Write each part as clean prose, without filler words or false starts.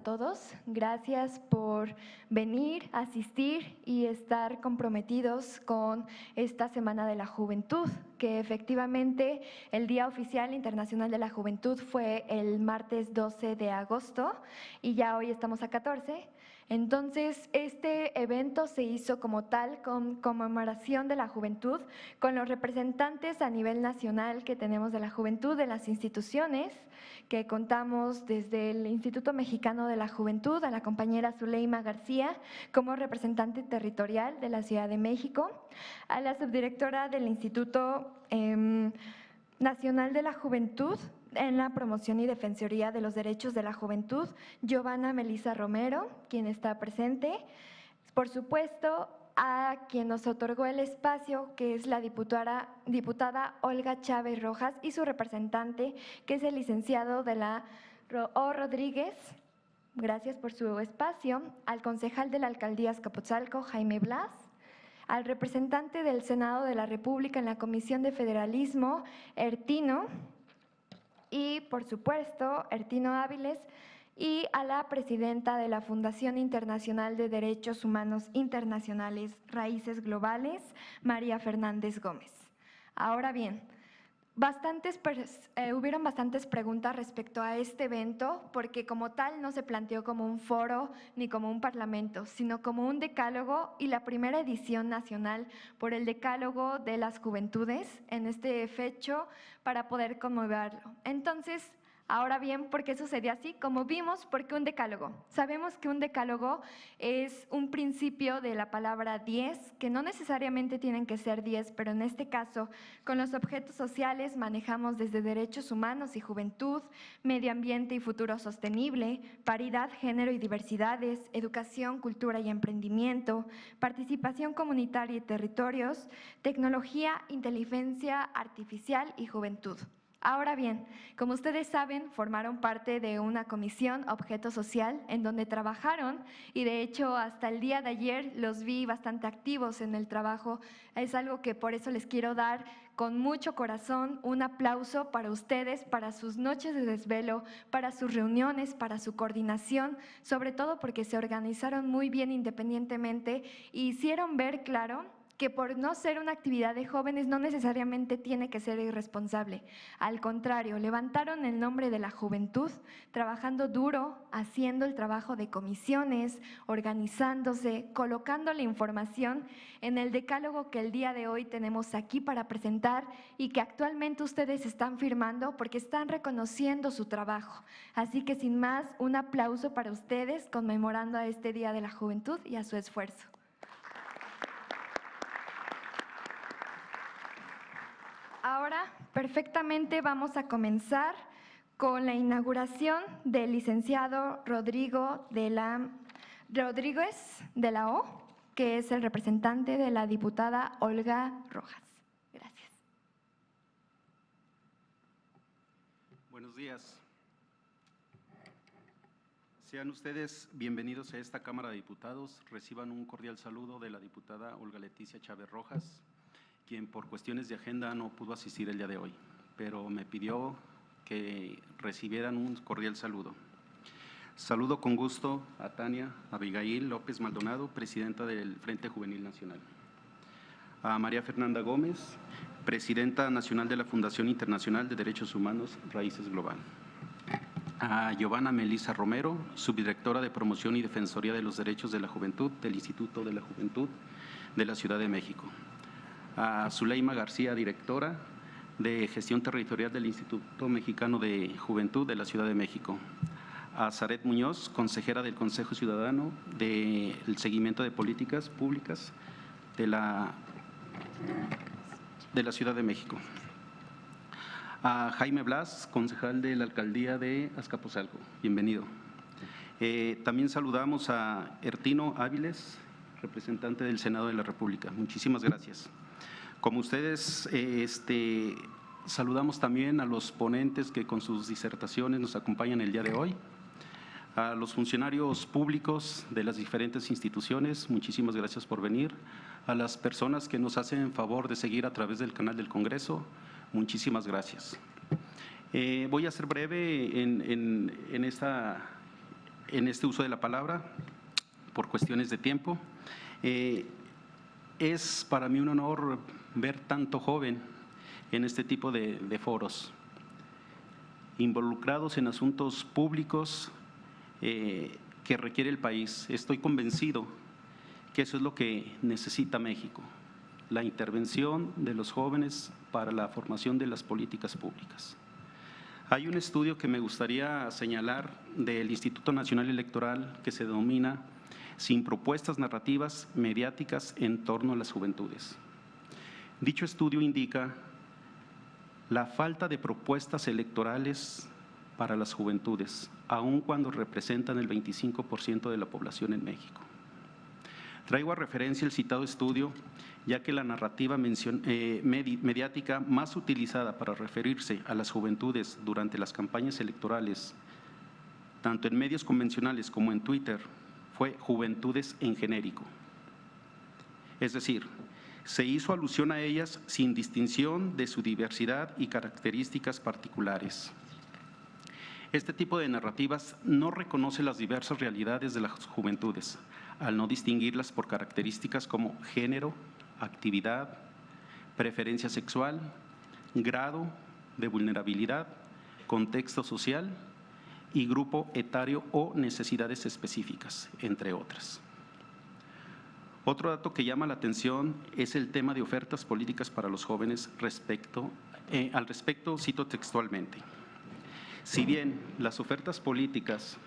todos. Gracias por venir, asistir y estar comprometidos con esta Semana de la Juventud, que efectivamente el Día Oficial Internacional de la Juventud fue el martes 12 de agosto y ya hoy estamos a 14. Entonces, este evento se hizo como tal con conmemoración de la juventud, con los representantes a nivel nacional que tenemos de la juventud, de las instituciones, que contamos desde el Instituto Mexicano de la Juventud, a la compañera Zuleima García como representante territorial de la Ciudad de México, a la subdirectora del Instituto Nacional de la Juventud en la promoción y defensoría de los derechos de la juventud, Giovanna Melissa Romero, quien está presente. Por supuesto, a quien nos otorgó el espacio, que es la diputada Olga Chávez Rojas y su representante, que es el licenciado de la O. Rodríguez. Gracias por su espacio. Al concejal de la Alcaldía Azcapotzalco, Jaime Blas. Al representante del Senado de la República en la Comisión de Federalismo, Ertino. Y, por supuesto, Ertino Áviles, y a la presidenta de la Fundación Internacional de Derechos Humanos Internacionales Raíces Globales, María Fernández Gómez. Ahora bien, hubieron bastantes preguntas respecto a este evento, porque como tal no se planteó como un foro ni como un parlamento, sino como un decálogo y la primera edición nacional por el Decálogo de las Juventudes en este fecho para poder conmemorar. Entonces, ahora bien, ¿por qué sucedió así? Como vimos, ¿por qué un decálogo? Sabemos que un decálogo es un principio de la palabra 10, que no necesariamente tienen que ser 10, pero en este caso, con los objetos sociales manejamos desde derechos humanos y juventud, medio ambiente y futuro sostenible, paridad, género y diversidades, educación, cultura y emprendimiento, participación comunitaria y territorios, tecnología, inteligencia artificial y juventud. Ahora bien, como ustedes saben, formaron parte de una comisión objeto social en donde trabajaron y de hecho hasta el día de ayer los vi bastante activos en el trabajo. Es algo que por eso les quiero dar con mucho corazón un aplauso para ustedes, para sus noches de desvelo, para sus reuniones, para su coordinación, sobre todo porque se organizaron muy bien independientemente y hicieron ver claro que por no ser una actividad de jóvenes no necesariamente tiene que ser irresponsable. Al contrario, levantaron el nombre de la juventud, trabajando duro, haciendo el trabajo de comisiones, organizándose, colocando la información en el decálogo que el día de hoy tenemos aquí para presentar y que actualmente ustedes están firmando porque están reconociendo su trabajo. Así que sin más, un aplauso para ustedes conmemorando a este Día de la Juventud y a su esfuerzo. Ahora, perfectamente, vamos a comenzar con la inauguración del licenciado Rodríguez de la O, que es el representante de la diputada Olga Rojas. Gracias. Buenos días. Sean ustedes bienvenidos a esta Cámara de Diputados. Reciban un cordial saludo de la diputada Olga Leticia Chávez Rojas, quien por cuestiones de agenda no pudo asistir el día de hoy, pero me pidió que recibieran un cordial saludo. Saludo con gusto a Tania Abigail López Maldonado, presidenta del Frente Juvenil Nacional, a María Fernanda Gómez, presidenta nacional de la Fundación Internacional de Derechos Humanos Raíces Global, a Giovanna Melissa Romero, subdirectora de Promoción y Defensoría de los Derechos de la Juventud del Instituto de la Juventud de la Ciudad de México, a Zuleima García, directora de Gestión Territorial del Instituto Mexicano de Juventud de la Ciudad de México, a Zaret Muñoz, consejera del Consejo Ciudadano del Seguimiento de Políticas Públicas de la Ciudad de México, a Jaime Blas, concejal de la Alcaldía de Azcapotzalco. Bienvenido. También saludamos a Ertino Áviles, representante del Senado de la República. Muchísimas gracias. Como ustedes, saludamos también a los ponentes que con sus disertaciones nos acompañan el día de hoy, a los funcionarios públicos de las diferentes instituciones, muchísimas gracias por venir, a las personas que nos hacen favor de seguir a través del canal del Congreso, muchísimas gracias. Voy a ser breve en en este uso de la palabra por cuestiones de tiempo. Es para mí un honor ver tanto joven en este tipo de foros, involucrados en asuntos públicos que requiere el país. Estoy convencido que eso es lo que necesita México, la intervención de los jóvenes para la formación de las políticas públicas. Hay un estudio que me gustaría señalar del Instituto Nacional Electoral que se denomina Sin propuestas narrativas mediáticas en torno a las juventudes. Dicho estudio indica la falta de propuestas electorales para las juventudes, aun cuando representan el 25% de la población en México. Traigo a referencia el citado estudio, ya que la narrativa mediática más utilizada para referirse a las juventudes durante las campañas electorales, tanto en medios convencionales como en Twitter, fue juventudes en genérico. Es decir, se hizo alusión a ellas sin distinción de su diversidad y características particulares. Este tipo de narrativas no reconoce las diversas realidades de las juventudes, al no distinguirlas por características como género, actividad, preferencia sexual, grado de vulnerabilidad, contexto social y grupo etario o necesidades específicas, entre otras. Otro dato que llama la atención es el tema de ofertas políticas para los jóvenes al respecto cito textualmente. Si bien las ofertas políticas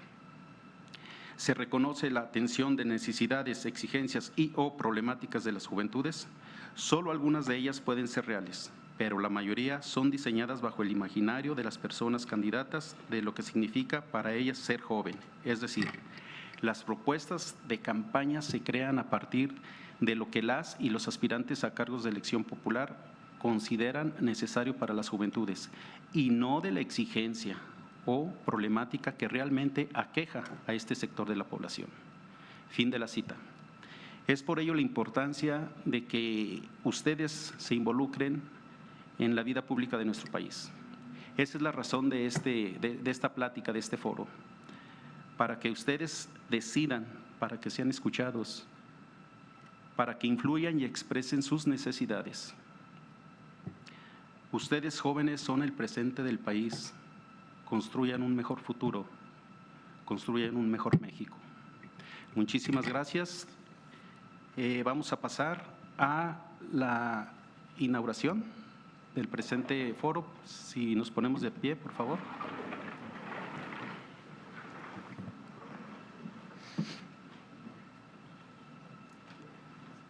se reconoce la atención de necesidades, exigencias y o problemáticas de las juventudes, solo algunas de ellas pueden ser reales, pero la mayoría son diseñadas bajo el imaginario de las personas candidatas de lo que significa para ellas ser joven, es decir, las propuestas de campaña se crean a partir de lo que las y los aspirantes a cargos de elección popular consideran necesario para las juventudes y no de la exigencia o problemática que realmente aqueja a este sector de la población. Fin de la cita. Es por ello la importancia de que ustedes se involucren en la vida pública de nuestro país. Esa es la razón de esta plática, de este foro, para que ustedes decidan, para que sean escuchados, para que influyan y expresen sus necesidades. Ustedes jóvenes son el presente del país, construyan un mejor futuro, construyan un mejor México. Muchísimas gracias. Vamos a pasar a la inauguración del presente foro. Si nos ponemos de pie, por favor.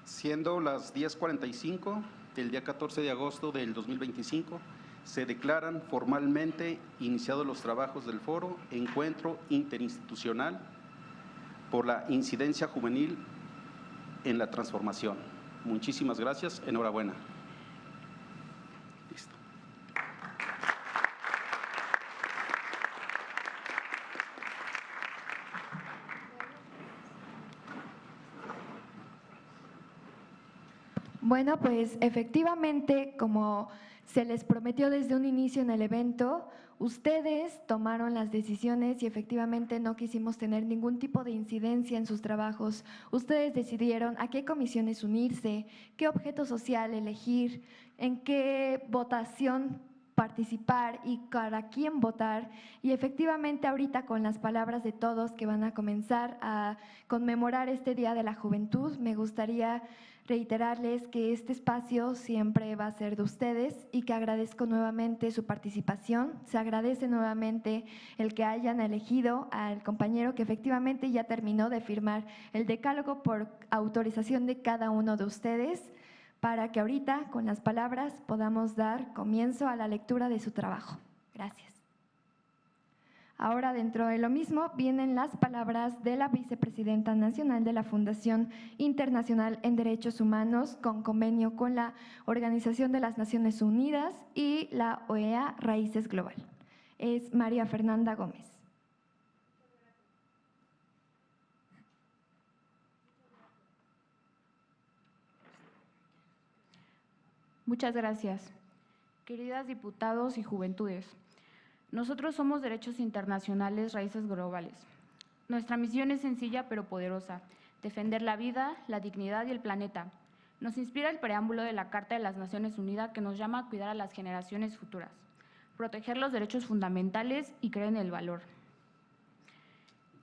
Siendo las 10:45 del día 14 de agosto del 2025, se declaran formalmente iniciados los trabajos del foro Encuentro Interinstitucional por la Incidencia Juvenil en la Transformación. Muchísimas gracias, enhorabuena. Listo. Bueno, pues efectivamente, como se les prometió desde un inicio en el evento, ustedes tomaron las decisiones y efectivamente no quisimos tener ningún tipo de incidencia en sus trabajos. Ustedes decidieron a qué comisiones unirse, qué objeto social elegir, en qué votación participar y para quién votar. Y efectivamente ahorita con las palabras de todos que van a comenzar a conmemorar este Día de la Juventud, me gustaría reiterarles que este espacio siempre va a ser de ustedes y que agradezco nuevamente su participación. Se agradece nuevamente el que hayan elegido al compañero que efectivamente ya terminó de firmar el decálogo por autorización de cada uno de ustedes, para que ahorita con las palabras podamos dar comienzo a la lectura de su trabajo. Gracias. Ahora, dentro de lo mismo, vienen las palabras de la vicepresidenta nacional de la Fundación Internacional en Derechos Humanos, con convenio con la Organización de las Naciones Unidas y la OEA Raíces Global. Es María Fernanda Gómez. Muchas gracias. Queridas diputados y juventudes, nosotros somos Derechos Internacionales Raíces Globales. Nuestra misión es sencilla pero poderosa: defender la vida, la dignidad y el planeta. Nos inspira el preámbulo de la Carta de las Naciones Unidas, que nos llama a cuidar a las generaciones futuras, proteger los derechos fundamentales y creer en el valor.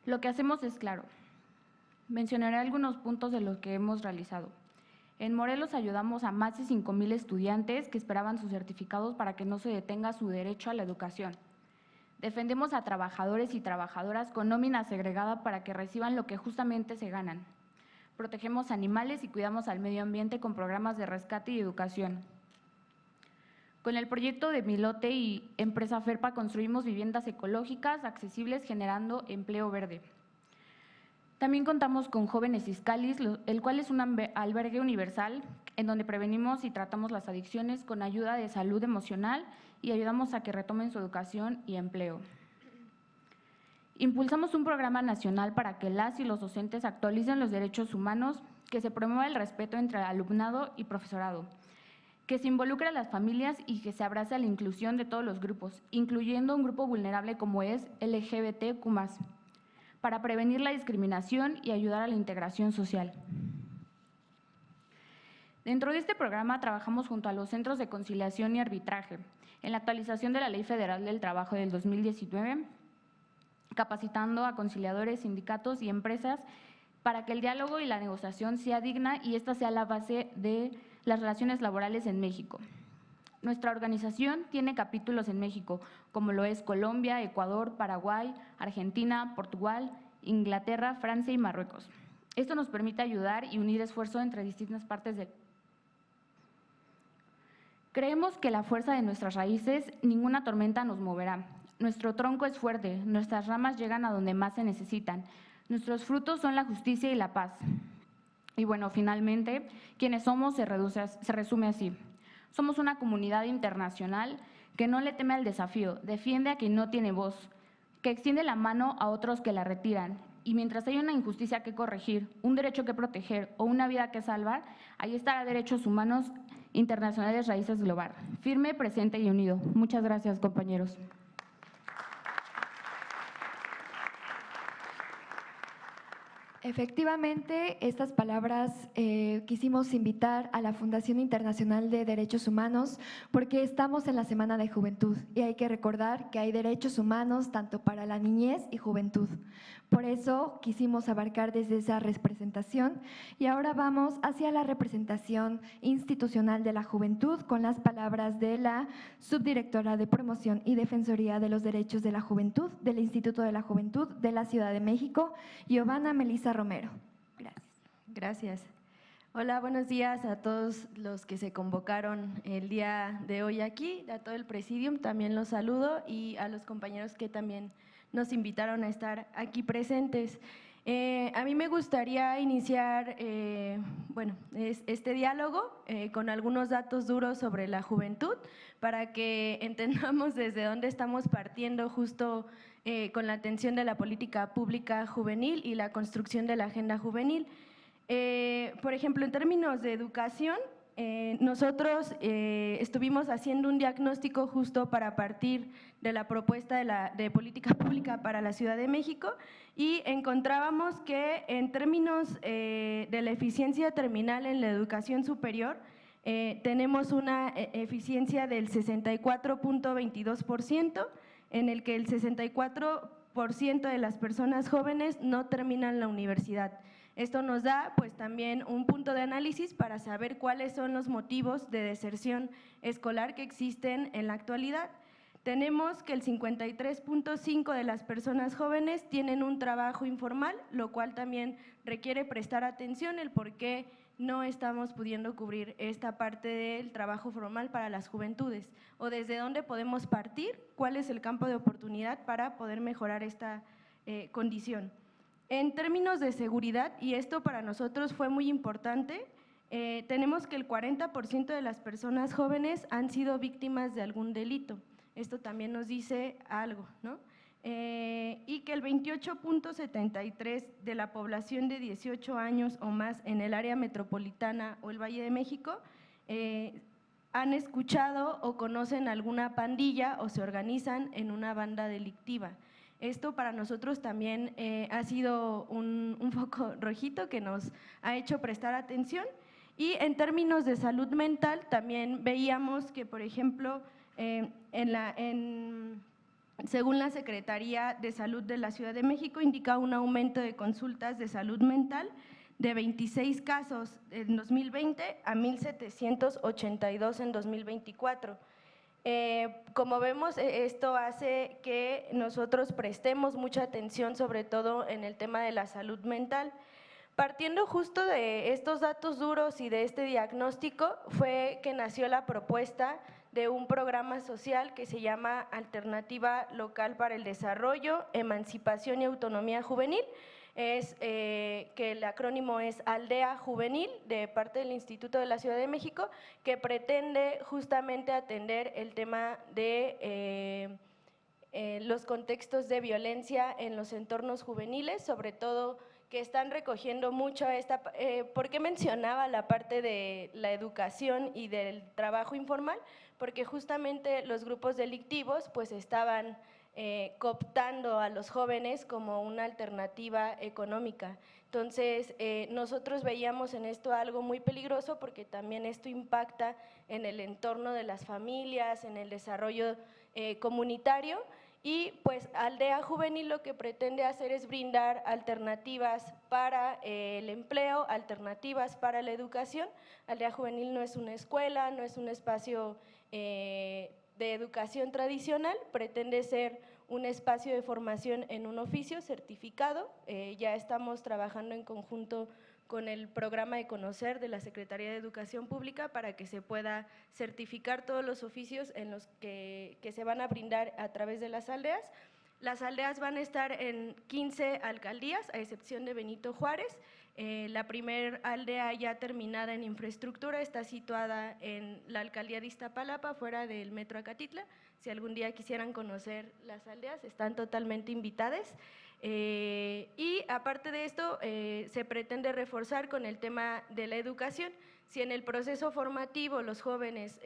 Lo que hacemos es claro. Mencionaré algunos puntos de los que hemos realizado. En Morelos ayudamos a más de 5,000 estudiantes que esperaban sus certificados para que no se detenga su derecho a la educación. Defendemos a trabajadores y trabajadoras con nómina segregada para que reciban lo que justamente se ganan. Protegemos animales y cuidamos al medio ambiente con programas de rescate y educación. Con el proyecto de Milote y Empresa Ferpa construimos viviendas ecológicas accesibles generando empleo verde. También contamos con Jóvenes Izcallis, el cual es un albergue universal en donde prevenimos y tratamos las adicciones con ayuda de salud emocional y ayudamos a que retomen su educación y empleo. Impulsamos un programa nacional para que las y los docentes actualicen los derechos humanos, que se promueva el respeto entre alumnado y profesorado, que se involucre a las familias y que se abrace a la inclusión de todos los grupos, incluyendo un grupo vulnerable como es LGBTQ+, para prevenir la discriminación y ayudar a la integración social. Dentro de este programa trabajamos junto a los centros de conciliación y arbitraje, en la actualización de la Ley Federal del Trabajo del 2019, capacitando a conciliadores, sindicatos y empresas para que el diálogo y la negociación sea digna y esta sea la base de las relaciones laborales en México. Nuestra organización tiene capítulos en México, como lo es Colombia, Ecuador, Paraguay, Argentina, Portugal, Inglaterra, Francia y Marruecos. Esto nos permite ayudar y unir esfuerzos entre distintas partes del. Creemos que la fuerza de nuestras raíces, ninguna tormenta nos moverá. Nuestro tronco es fuerte, nuestras ramas llegan a donde más se necesitan. Nuestros frutos son la justicia y la paz. Y bueno, finalmente, quienes somos se resume así. Somos una comunidad internacional que no le teme al desafío, defiende a quien no tiene voz, que extiende la mano a otros que la retiran. Y mientras hay una injusticia que corregir, un derecho que proteger o una vida que salvar, ahí estará Derechos Humanos Internacionales Raíces Global. Firme, presente y unido. Muchas gracias, compañeros. Efectivamente, estas palabras quisimos invitar a la Fundación Internacional de Derechos Humanos porque estamos en la Semana de Juventud y hay que recordar que hay derechos humanos tanto para la niñez y juventud. Por eso quisimos abarcar desde esa representación y ahora vamos hacia la representación institucional de la juventud con las palabras de la subdirectora de Promoción y Defensoría de los Derechos de la Juventud del Instituto de la Juventud de la Ciudad de México, Giovanna Melissa Romero. Gracias. Gracias. Hola, buenos días a todos los que se convocaron el día de hoy aquí, a todo el presidium, también los saludo y a los compañeros que también nos invitaron a estar aquí presentes. A mí me gustaría iniciar este diálogo con algunos datos duros sobre la juventud para que entendamos desde dónde estamos partiendo justo con la atención de la política pública juvenil y la construcción de la agenda juvenil. Por ejemplo, en términos de educación, nosotros estuvimos haciendo un diagnóstico justo para partir de la propuesta de política pública para la Ciudad de México y encontrábamos que en términos de la eficiencia terminal en la educación superior, tenemos una eficiencia del 64.22%, en el que el 64% de las personas jóvenes no terminan la universidad. Esto nos da pues también un punto de análisis para saber cuáles son los motivos de deserción escolar que existen en la actualidad. Tenemos que el 53.5% de las personas jóvenes tienen un trabajo informal, lo cual también requiere prestar atención el por qué no estamos pudiendo cubrir esta parte del trabajo formal para las juventudes o desde dónde podemos partir, cuál es el campo de oportunidad para poder mejorar esta condición. En términos de seguridad, y esto para nosotros fue muy importante, tenemos que el 40% de las personas jóvenes han sido víctimas de algún delito. Esto también nos dice algo, ¿no? Y que el 28.73% de la población de 18 años o más en el área metropolitana o el Valle de México han escuchado o conocen alguna pandilla o se organizan en una banda delictiva. Esto para nosotros también ha sido un foco rojito que nos ha hecho prestar atención. Y en términos de salud mental, también veíamos que, por ejemplo, según la Secretaría de Salud de la Ciudad de México, indica un aumento de consultas de salud mental de 26 casos en 2020 a 1,782 en 2024. Como vemos, esto hace que nosotros prestemos mucha atención, sobre todo en el tema de la salud mental. Partiendo justo de estos datos duros y de este diagnóstico, fue que nació la propuesta de un programa social que se llama Alternativa Local para el Desarrollo, Emancipación y Autonomía Juvenil, que el acrónimo es Aldea Juvenil, de parte del Instituto de la Ciudad de México, que pretende justamente atender el tema de los contextos de violencia en los entornos juveniles, sobre todo que están recogiendo mucho ¿por qué mencionaba la parte de la educación y del trabajo informal? Porque justamente los grupos delictivos pues estaban cooptando a los jóvenes como una alternativa económica. Entonces, nosotros veíamos en esto algo muy peligroso porque también esto impacta en el entorno de las familias, en el desarrollo comunitario. Y pues Aldea Juvenil lo que pretende hacer es brindar alternativas para el empleo, alternativas para la educación. Aldea Juvenil no es una escuela, no es un espacio de educación tradicional, pretende ser un espacio de formación en un oficio certificado. Ya estamos trabajando en conjunto con el programa de Conocer de la Secretaría de Educación Pública para que se pueda certificar todos los oficios en los que se van a brindar a través de las aldeas. Las aldeas van a estar en 15 alcaldías, a excepción de Benito Juárez. La primera aldea ya terminada en infraestructura está situada en la alcaldía de Iztapalapa, fuera del Metro Acatitla. Si algún día quisieran conocer las aldeas, están totalmente invitadas. Y aparte de esto, se pretende reforzar con el tema de la educación. Si en el proceso formativo los jóvenes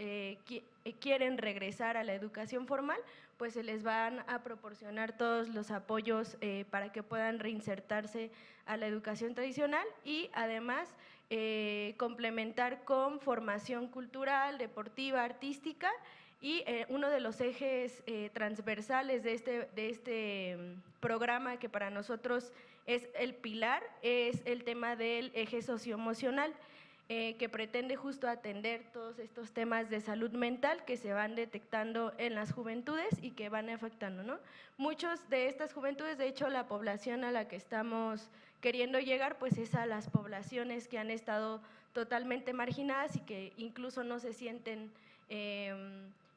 quieren regresar a la educación formal, pues se les van a proporcionar todos los apoyos para que puedan reinsertarse a la educación tradicional y además complementar con formación cultural, deportiva, artística. Y uno de los ejes transversales de este programa, que para nosotros es el pilar, es el tema del eje socioemocional, que pretende justo atender todos estos temas de salud mental que se van detectando en las juventudes y que van afectando, ¿no? Muchos de estas juventudes, de hecho, la población a la que estamos queriendo llegar, pues es a las poblaciones que han estado totalmente marginadas y que incluso no se sienten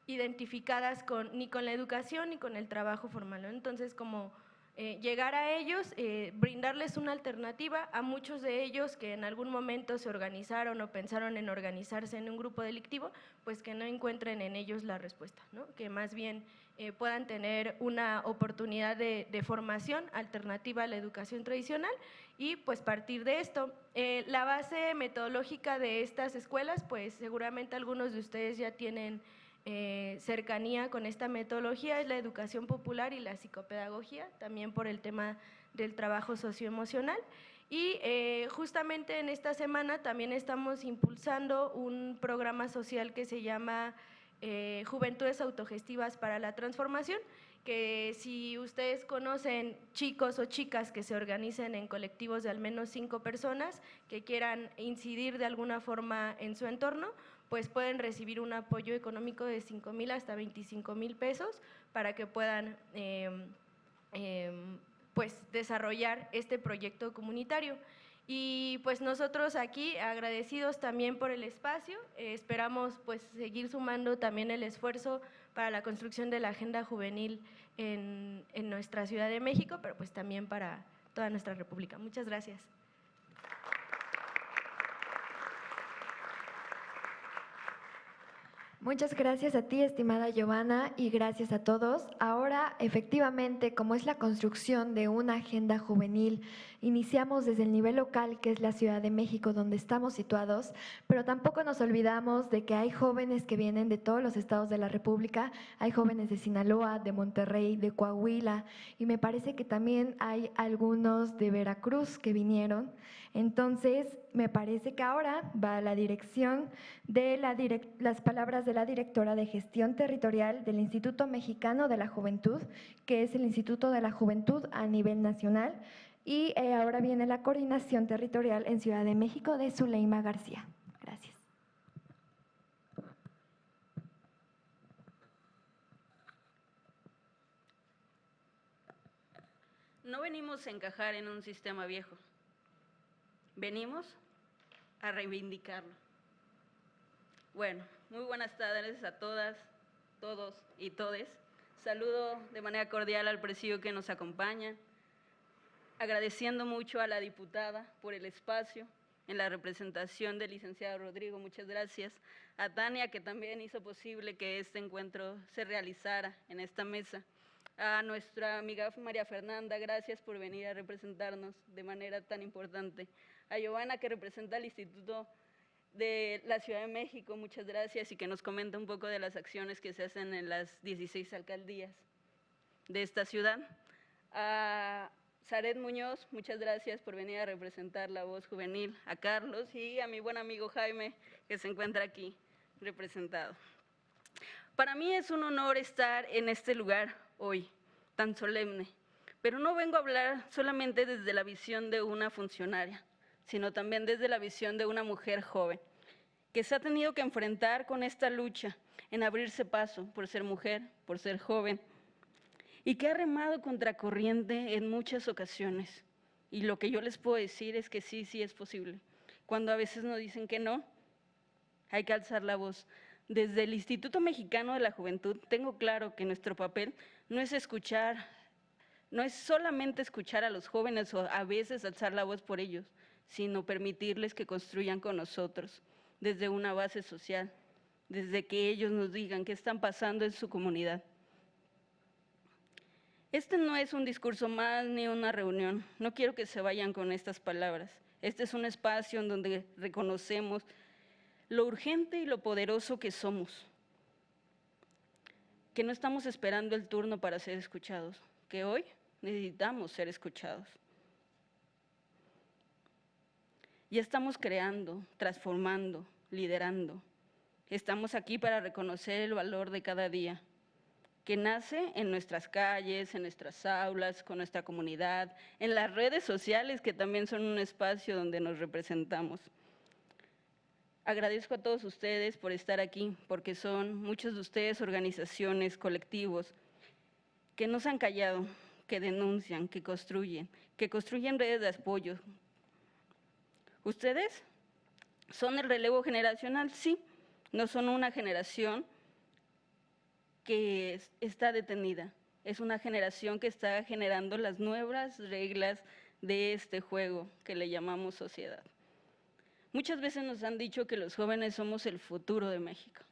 identificadas ni con la educación ni con el trabajo formal, ¿no? Entonces, como llegar a ellos, brindarles una alternativa a muchos de ellos que en algún momento se organizaron o pensaron en organizarse en un grupo delictivo, pues que no encuentren en ellos la respuesta, ¿no? Que más bien puedan tener una oportunidad de formación alternativa a la educación tradicional y pues partir de esto. La base metodológica de estas escuelas, pues seguramente algunos de ustedes ya tienen cercanía con esta metodología, es la educación popular y la psicopedagogía, también por el tema del trabajo socioemocional. Y justamente en esta semana también estamos impulsando un programa social que se llama Juventudes Autogestivas para la Transformación, que si ustedes conocen chicos o chicas que se organicen en colectivos de al menos 5 personas que quieran incidir de alguna forma en su entorno, pues pueden recibir un apoyo económico de 5,000 hasta 25,000 pesos para que puedan pues desarrollar este proyecto comunitario. Y pues nosotros aquí agradecidos también por el espacio, esperamos pues seguir sumando también el esfuerzo para la construcción de la agenda juvenil en nuestra Ciudad de México, pero pues también para toda nuestra República. Muchas gracias. Muchas gracias a ti, estimada Giovanna, y gracias a todos. Ahora efectivamente, como es la construcción de una agenda juvenil, iniciamos desde el nivel local, que es la Ciudad de México, donde estamos situados, pero tampoco nos olvidamos de que hay jóvenes que vienen de todos los estados de la República, hay jóvenes de Sinaloa, de Monterrey, de Coahuila, y me parece que también hay algunos de Veracruz que vinieron. Entonces, me parece que ahora va a la dirección de las palabras de la directora de Gestión Territorial del Instituto Mexicano de la Juventud, que es el Instituto de la Juventud a nivel nacional, y ahora viene la coordinación territorial en Ciudad de México de Zuleima García. Gracias. No venimos a encajar en un sistema viejo, venimos a reivindicarlo. Bueno, muy buenas tardes a todas, todos y todes. Saludo de manera cordial al presidio que nos acompaña, agradeciendo mucho a la diputada por el espacio en la representación del licenciado Rodrigo, muchas gracias. A Tania, que también hizo posible que este encuentro se realizara en esta mesa. A nuestra amiga María Fernanda, gracias por venir a representarnos de manera tan importante. A Giovanna, que representa al Instituto de la Ciudad de México, muchas gracias, y que nos comenta un poco de las acciones que se hacen en las 16 alcaldías de esta ciudad. A Zaret Muñoz, muchas gracias por venir a representar la voz juvenil. A Carlos y a mi buen amigo Jaime, que se encuentra aquí representado. Para mí es un honor estar en este lugar hoy, tan solemne, pero no vengo a hablar solamente desde la visión de una funcionaria, sino también desde la visión de una mujer joven, que se ha tenido que enfrentar con esta lucha en abrirse paso por ser mujer, por ser joven, y que ha remado contracorriente en muchas ocasiones. Y lo que yo les puedo decir es que sí, sí es posible. Cuando a veces nos dicen que no, hay que alzar la voz. Desde el Instituto Mexicano de la Juventud tengo claro que nuestro papel no es escuchar, no es solamente escuchar a los jóvenes o a veces alzar la voz por ellos, sino permitirles que construyan con nosotros desde una base social, desde que ellos nos digan qué están pasando en su comunidad. Este no es un discurso más ni una reunión, no quiero que se vayan con estas palabras. Este es un espacio en donde reconocemos lo urgente y lo poderoso que somos, que no estamos esperando el turno para ser escuchados, que hoy necesitamos ser escuchados. Ya estamos creando, transformando, liderando. Estamos aquí para reconocer el valor de cada día, que nace en nuestras calles, en nuestras aulas, con nuestra comunidad, en las redes sociales, que también son un espacio donde nos representamos. Agradezco a todos ustedes por estar aquí, porque son muchos de ustedes organizaciones, colectivos, que no se han callado, que denuncian, que construyen redes de apoyo. ¿Ustedes son el relevo generacional? Sí, no son una generación que está detenida, es una generación que está generando las nuevas reglas de este juego que le llamamos sociedad. Muchas veces nos han dicho que los jóvenes somos el futuro de México.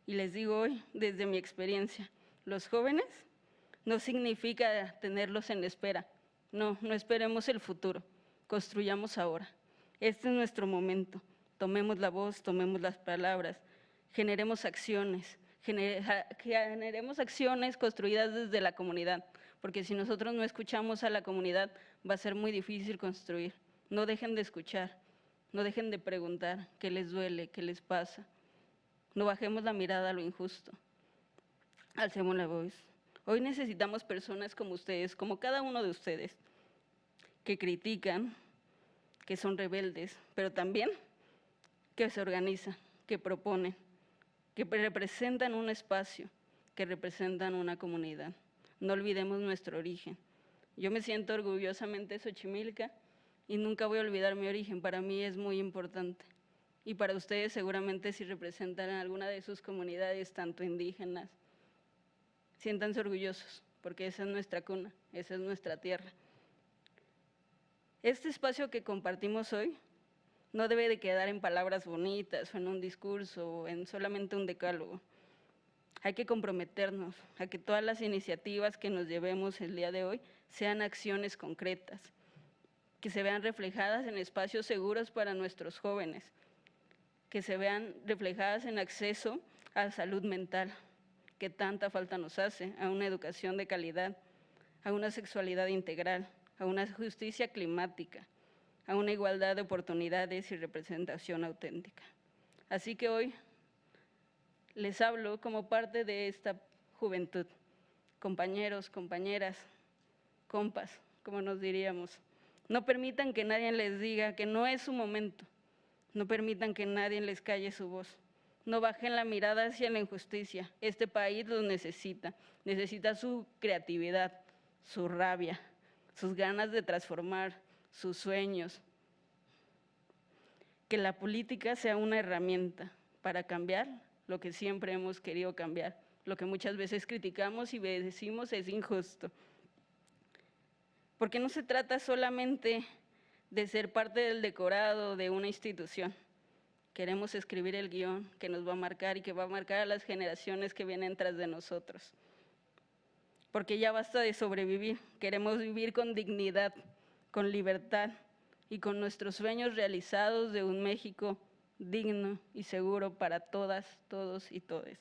Y les digo hoy, desde mi experiencia, los jóvenes no significa tenerlos en espera. No, no esperemos el futuro, construyamos ahora. Este es nuestro momento. Tomemos la voz, tomemos las palabras, generemos acciones construidas desde la comunidad, porque si nosotros no escuchamos a la comunidad, va a ser muy difícil construir. No dejen de escuchar. No dejen de preguntar qué les duele, qué les pasa. No bajemos la mirada a lo injusto. Alcemos la voz. Hoy necesitamos personas como ustedes, como cada uno de ustedes, que critican, que son rebeldes, pero también que se organizan, que proponen, que representan un espacio, que representan una comunidad. No olvidemos nuestro origen. Yo me siento orgullosamente xochimilca, y nunca voy a olvidar mi origen, para mí es muy importante. Y para ustedes seguramente si representan a alguna de sus comunidades, tanto indígenas, siéntanse orgullosos, porque esa es nuestra cuna, esa es nuestra tierra. Este espacio que compartimos hoy no debe de quedar en palabras bonitas o en un discurso o en solamente un decálogo. Hay que comprometernos a que todas las iniciativas que nos llevemos el día de hoy sean acciones concretas, que se vean reflejadas en espacios seguros para nuestros jóvenes, que se vean reflejadas en acceso a salud mental, que tanta falta nos hace, a una educación de calidad, a una sexualidad integral, a una justicia climática, a una igualdad de oportunidades y representación auténtica. Así que hoy les hablo como parte de esta juventud, compañeros, compañeras, compas, como nos diríamos. No permitan que nadie les diga que no es su momento, no permitan que nadie les calle su voz. No bajen la mirada hacia la injusticia. Este país los necesita, necesita su creatividad, su rabia, sus ganas de transformar, sus sueños. Que la política sea una herramienta para cambiar lo que siempre hemos querido cambiar, lo que muchas veces criticamos y decimos es injusto. Porque no se trata solamente de ser parte del decorado de una institución. Queremos escribir el guión que nos va a marcar y que va a marcar a las generaciones que vienen tras de nosotros. Porque ya basta de sobrevivir, queremos vivir con dignidad, con libertad y con nuestros sueños realizados de un México digno y seguro para todas, todos y todes.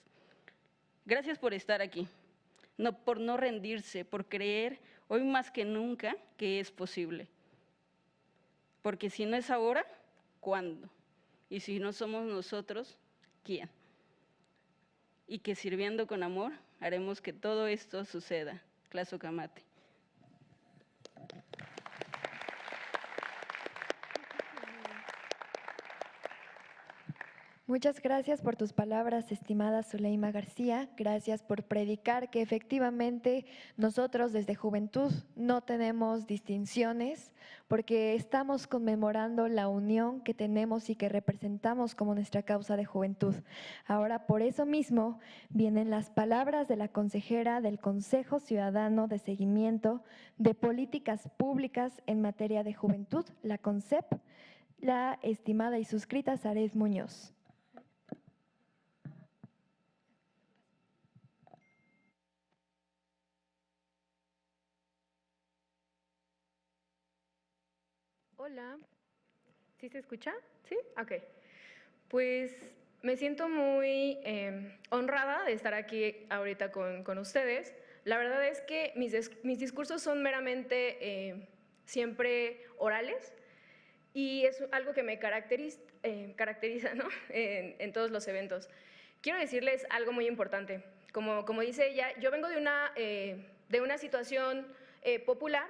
Gracias por estar aquí, por no rendirse, por creer hoy más que nunca que es posible. Porque si no es ahora, ¿cuándo? Y si no somos nosotros, ¿quién? Y que sirviendo con amor, haremos que todo esto suceda. Tlazohcamati. Muchas gracias por tus palabras, estimada Zuleima García. Gracias por predicar que efectivamente nosotros desde Juventud no tenemos distinciones, porque estamos conmemorando la unión que tenemos y que representamos como nuestra causa de juventud. Ahora, por eso mismo, vienen las palabras de la consejera del Consejo Ciudadano de Seguimiento de Políticas Públicas en materia de juventud, la CONCEP, la estimada y suscrita Zaret Muñoz. Hola, ¿sí se escucha? ¿Sí? Ok. Pues me siento muy honrada de estar aquí ahorita con ustedes. La verdad es que mis discursos son meramente siempre orales y es algo que me caracteriza ¿no? en todos los eventos. Quiero decirles algo muy importante. Como dice ella, yo vengo de una situación popular,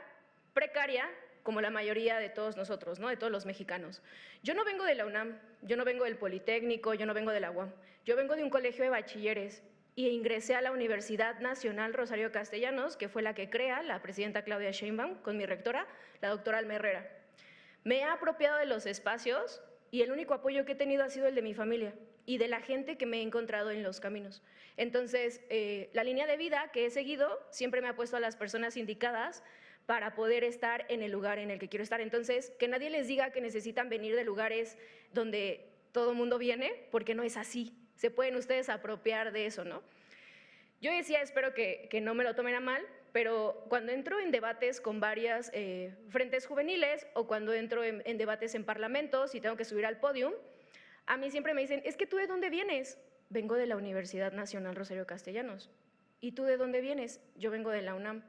precaria, como la mayoría de todos nosotros, ¿no? De todos los mexicanos. Yo no vengo de la UNAM, yo no vengo del Politécnico, yo no vengo de la UAM, yo vengo de un colegio de bachilleres y ingresé a la Universidad Nacional Rosario Castellanos, que fue la que crea la presidenta Claudia Sheinbaum, con mi rectora, la doctora Alma Herrera. Me he apropiado de los espacios y el único apoyo que he tenido ha sido el de mi familia y de la gente que me he encontrado en los caminos. Entonces, la línea de vida que he seguido siempre me ha puesto a las personas indicadas para poder estar en el lugar en el que quiero estar. Entonces, que nadie les diga que necesitan venir de lugares donde todo el mundo viene, porque no es así. Se pueden ustedes apropiar de eso, ¿no? Yo decía, espero que no me lo tomen a mal, pero cuando entro en debates con varias frentes juveniles o cuando entro en debates en parlamentos y tengo que subir al podium, a mí siempre me dicen, es que ¿tú de dónde vienes? Vengo de la Universidad Nacional Rosario Castellanos. ¿Y tú de dónde vienes? Yo vengo de la UNAM.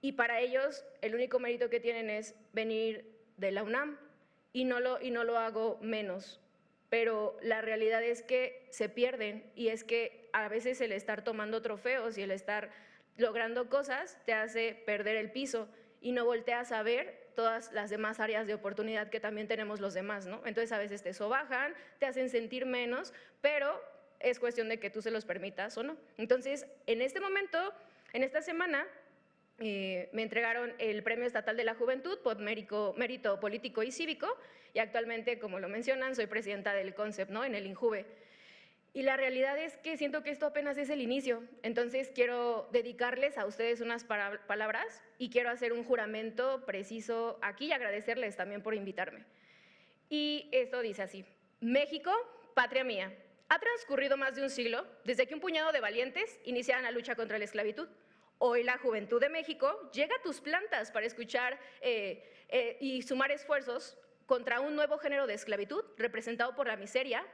Y para ellos el único mérito que tienen es venir de la UNAM y no lo hago menos. Pero la realidad es que se pierden y es que a veces el estar tomando trofeos y el estar logrando cosas te hace perder el piso y no volteas a ver todas las demás áreas de oportunidad que también tenemos los demás, ¿no? Entonces a veces te sobajan, te hacen sentir menos, pero es cuestión de que tú se los permitas o no. Entonces, en este momento, en esta semana, me entregaron el Premio Estatal de la Juventud por mérito político y cívico y actualmente, como lo mencionan, soy presidenta del CONCEP, ¿no? En el INJUVE. Y la realidad es que siento que esto apenas es el inicio, entonces quiero dedicarles a ustedes unas palabras y quiero hacer un juramento preciso aquí y agradecerles también por invitarme. Y esto dice así: México, patria mía, Ha transcurrido más de un siglo desde que un puñado de valientes iniciaran la lucha contra la esclavitud. Hoy la juventud de México llega a tus plantas para escuchar y sumar esfuerzos contra un nuevo género de esclavitud representado por la miseria,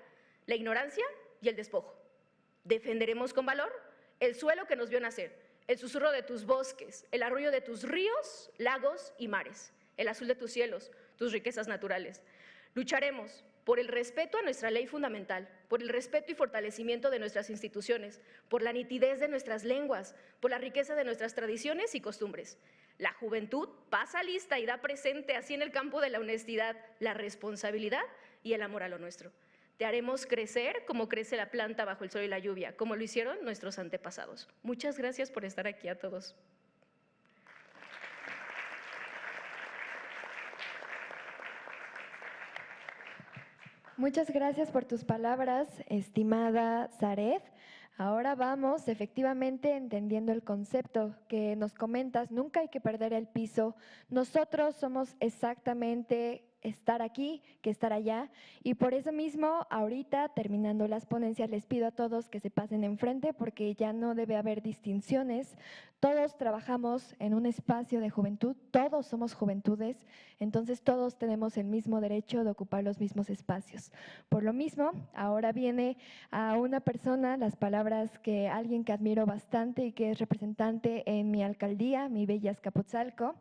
la ignorancia y el despojo. Defenderemos con valor el suelo que nos vio nacer, el susurro de tus bosques, el arrullo de tus ríos, lagos y mares, el azul de tus cielos, tus riquezas naturales. Lucharemos por el respeto a nuestra ley fundamental, por el respeto y fortalecimiento de nuestras instituciones, por la nitidez de nuestras lenguas, por la riqueza de nuestras tradiciones y costumbres. La juventud pasa lista y da presente así en el campo de la honestidad, la responsabilidad y el amor a lo nuestro. Te haremos crecer como crece la planta bajo el sol y la lluvia, como lo hicieron nuestros antepasados. Muchas gracias por estar aquí a todos. Muchas gracias por tus palabras, estimada Zaret. Ahora vamos efectivamente entendiendo el concepto que nos comentas. Nunca hay que perder el piso. Nosotros somos exactamente estar aquí que estar allá, y por eso mismo ahorita terminando las ponencias les pido a todos que se pasen enfrente porque ya no debe haber distinciones. Todos trabajamos en un espacio de juventud, todos somos juventudes, entonces todos tenemos el mismo derecho de ocupar los mismos espacios. Por lo mismo, ahora viene a una persona las palabras que alguien que admiro bastante y que es representante en mi alcaldía, mi bella Azcapotzalco,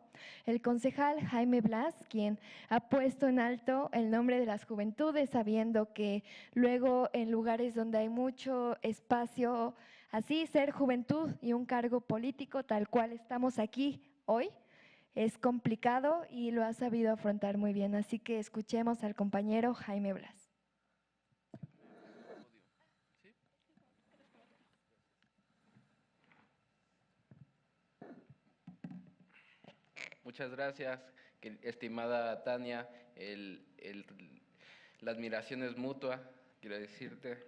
el concejal Jaime Blas, quien ha puesto en alto el nombre de las juventudes, sabiendo que luego en lugares donde hay mucho espacio, así ser juventud y un cargo político tal cual estamos aquí hoy, es complicado y lo ha sabido afrontar muy bien. Así que escuchemos al compañero Jaime Blas. Muchas gracias, estimada Tania. La admiración es mutua, quiero decirte.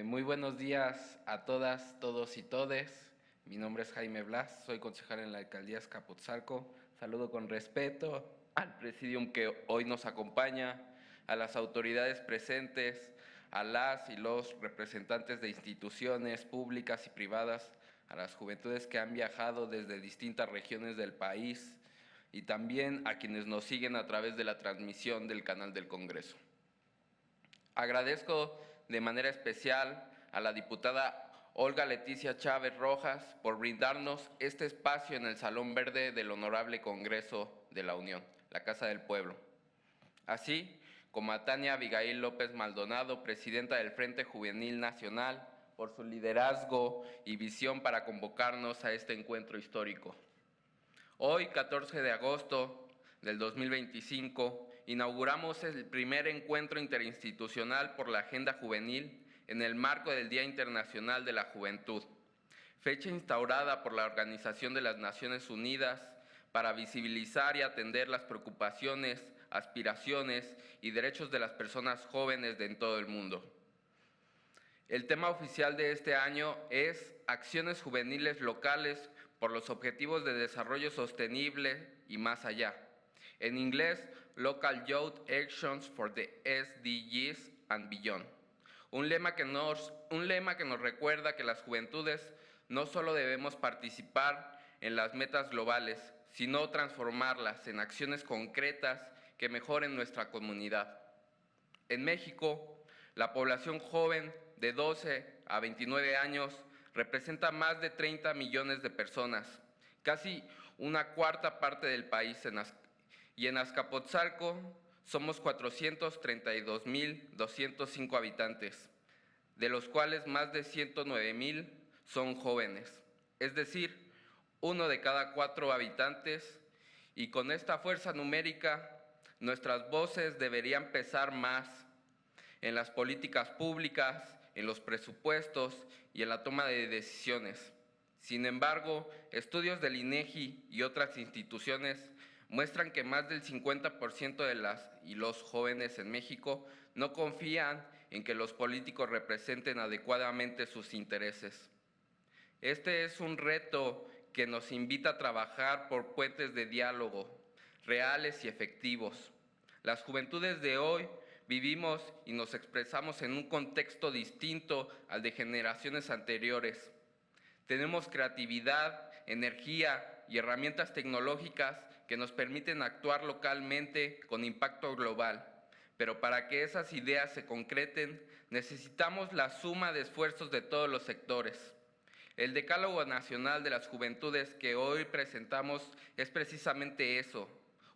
Muy buenos días a todas, todos y todes. Mi nombre es Jaime Blas, soy concejal en la alcaldía Azcapotzalco. Saludo con respeto al presidium que hoy nos acompaña, a las autoridades presentes, a las y los representantes de instituciones públicas y privadas, a las juventudes que han viajado desde distintas regiones del país y también a quienes nos siguen a través de la transmisión del canal del Congreso. Agradezco de manera especial a la diputada Olga Leticia Chávez Rojas por brindarnos este espacio en el Salón Verde del Honorable Congreso de la Unión, la Casa del Pueblo. Así como a Tania Abigail López Maldonado, presidenta del Frente Juvenil Nacional, por su liderazgo y visión para convocarnos a este encuentro histórico. Hoy, 14 de agosto del 2025, inauguramos el primer encuentro interinstitucional por la agenda juvenil en el marco del Día Internacional de la Juventud, fecha instaurada por la Organización de las Naciones Unidas para visibilizar y atender las preocupaciones, aspiraciones y derechos de las personas jóvenes en todo el mundo. El tema oficial de este año es Acciones Juveniles Locales por los Objetivos de Desarrollo Sostenible y más allá. En inglés, Local Youth Actions for the SDGs and Beyond. Un lema que nos recuerda que las juventudes no solo debemos participar en las metas globales, sino transformarlas en acciones concretas que mejoren nuestra comunidad. En México, la población joven de 12 a 29 años representa más de 30 millones de personas, casi una cuarta parte del país, y en Azcapotzalco somos 432,205 habitantes, de los cuales más de 109,000 son jóvenes, es decir, 1 de cada 4 habitantes, y con esta fuerza numérica, nuestras voces deberían pesar más en las políticas públicas, en los presupuestos y en la toma de decisiones. Sin embargo, estudios del INEGI y otras instituciones muestran que más del 50% de las y los jóvenes en México no confían en que los políticos representen adecuadamente sus intereses. Este es un reto que nos invita a trabajar por puentes de diálogo reales y efectivos. Las juventudes de hoy vivimos y nos expresamos en un contexto distinto al de generaciones anteriores. Tenemos creatividad, energía y herramientas tecnológicas que nos permiten actuar localmente con impacto global. Pero para que esas ideas se concreten, necesitamos la suma de esfuerzos de todos los sectores. El Decálogo Nacional de las Juventudes que hoy presentamos es precisamente eso,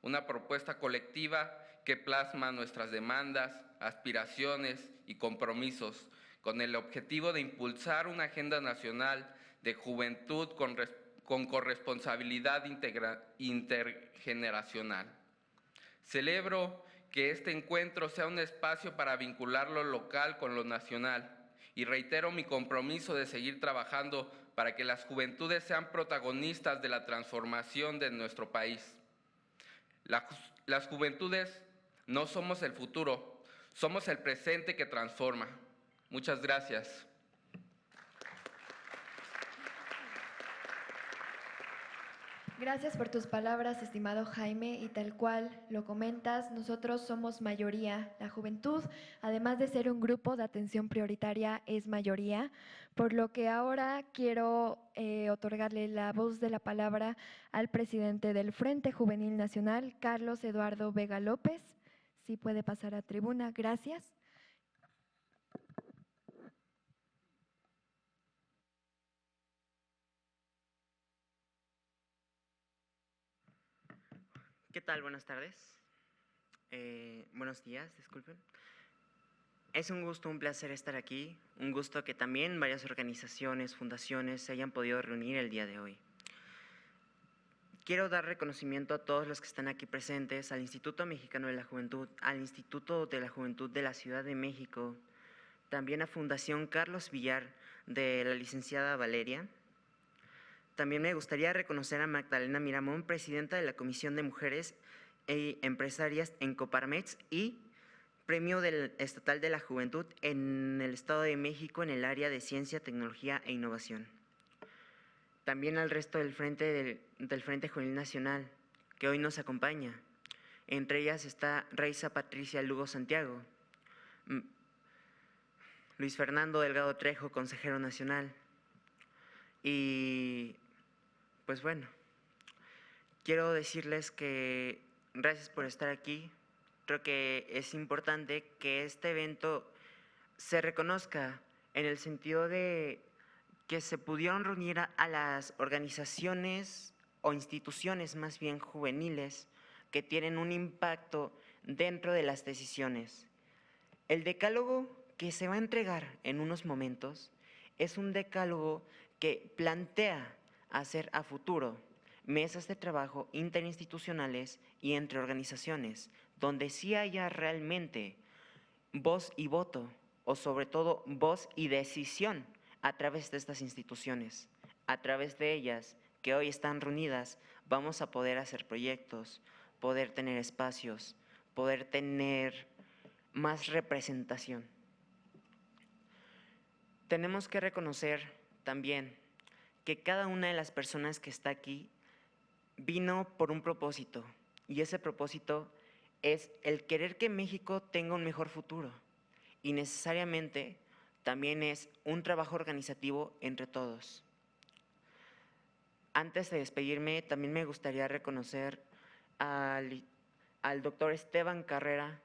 una propuesta colectiva que plasma nuestras demandas, aspiraciones y compromisos, con el objetivo de impulsar una agenda nacional de juventud con corresponsabilidad intergeneracional. Celebro que este encuentro sea un espacio para vincular lo local con lo nacional y reitero mi compromiso de seguir trabajando para que las juventudes sean protagonistas de la transformación de nuestro país. Las juventudes no somos el futuro, somos el presente que transforma. Muchas gracias. Gracias por tus palabras, estimado Jaime, y tal cual lo comentas, nosotros somos mayoría. La juventud, además de ser un grupo de atención prioritaria, es mayoría, por lo que ahora quiero otorgarle la voz de la palabra al presidente del Frente Juvenil Nacional, Carlos Eduardo Vega López. Sí puede pasar a tribuna, gracias. ¿Qué tal? Buenas tardes. Buenos días, disculpen. Es un gusto, un placer estar aquí. Un gusto que también varias organizaciones, fundaciones se hayan podido reunir el día de hoy. Quiero dar reconocimiento a todos los que están aquí presentes, al Instituto Mexicano de la Juventud, al Instituto de la Juventud de la Ciudad de México, también a Fundación Carlos Villar de la licenciada Valeria. También me gustaría reconocer a Magdalena Miramón, presidenta de la Comisión de Mujeres e Empresarias en Coparmex y Premio Estatal de la Juventud en el Estado de México en el área de Ciencia, Tecnología e Innovación. También al resto del Frente Juvenil Nacional, que hoy nos acompaña. Entre ellas está Raiza Patricia Lugo Santiago, Luis Fernando Delgado Trejo, consejero nacional. Y pues bueno, quiero decirles que gracias por estar aquí. Creo que es importante que este evento se reconozca en el sentido de que se pudieron reunir a las organizaciones o instituciones más bien juveniles que tienen un impacto dentro de las decisiones. El decálogo que se va a entregar en unos momentos es un decálogo que plantea hacer a futuro mesas de trabajo interinstitucionales y entre organizaciones, donde sí haya realmente voz y voto, o sobre todo voz y decisión a través de estas instituciones. A través de ellas, que hoy están reunidas, vamos a poder hacer proyectos, poder tener espacios, poder tener más representación. Tenemos que reconocer también que cada una de las personas que está aquí vino por un propósito, y ese propósito es el querer que México tenga un mejor futuro, y necesariamente también es un trabajo organizativo entre todos. Antes de despedirme, también me gustaría reconocer al doctor Esteban Carrera,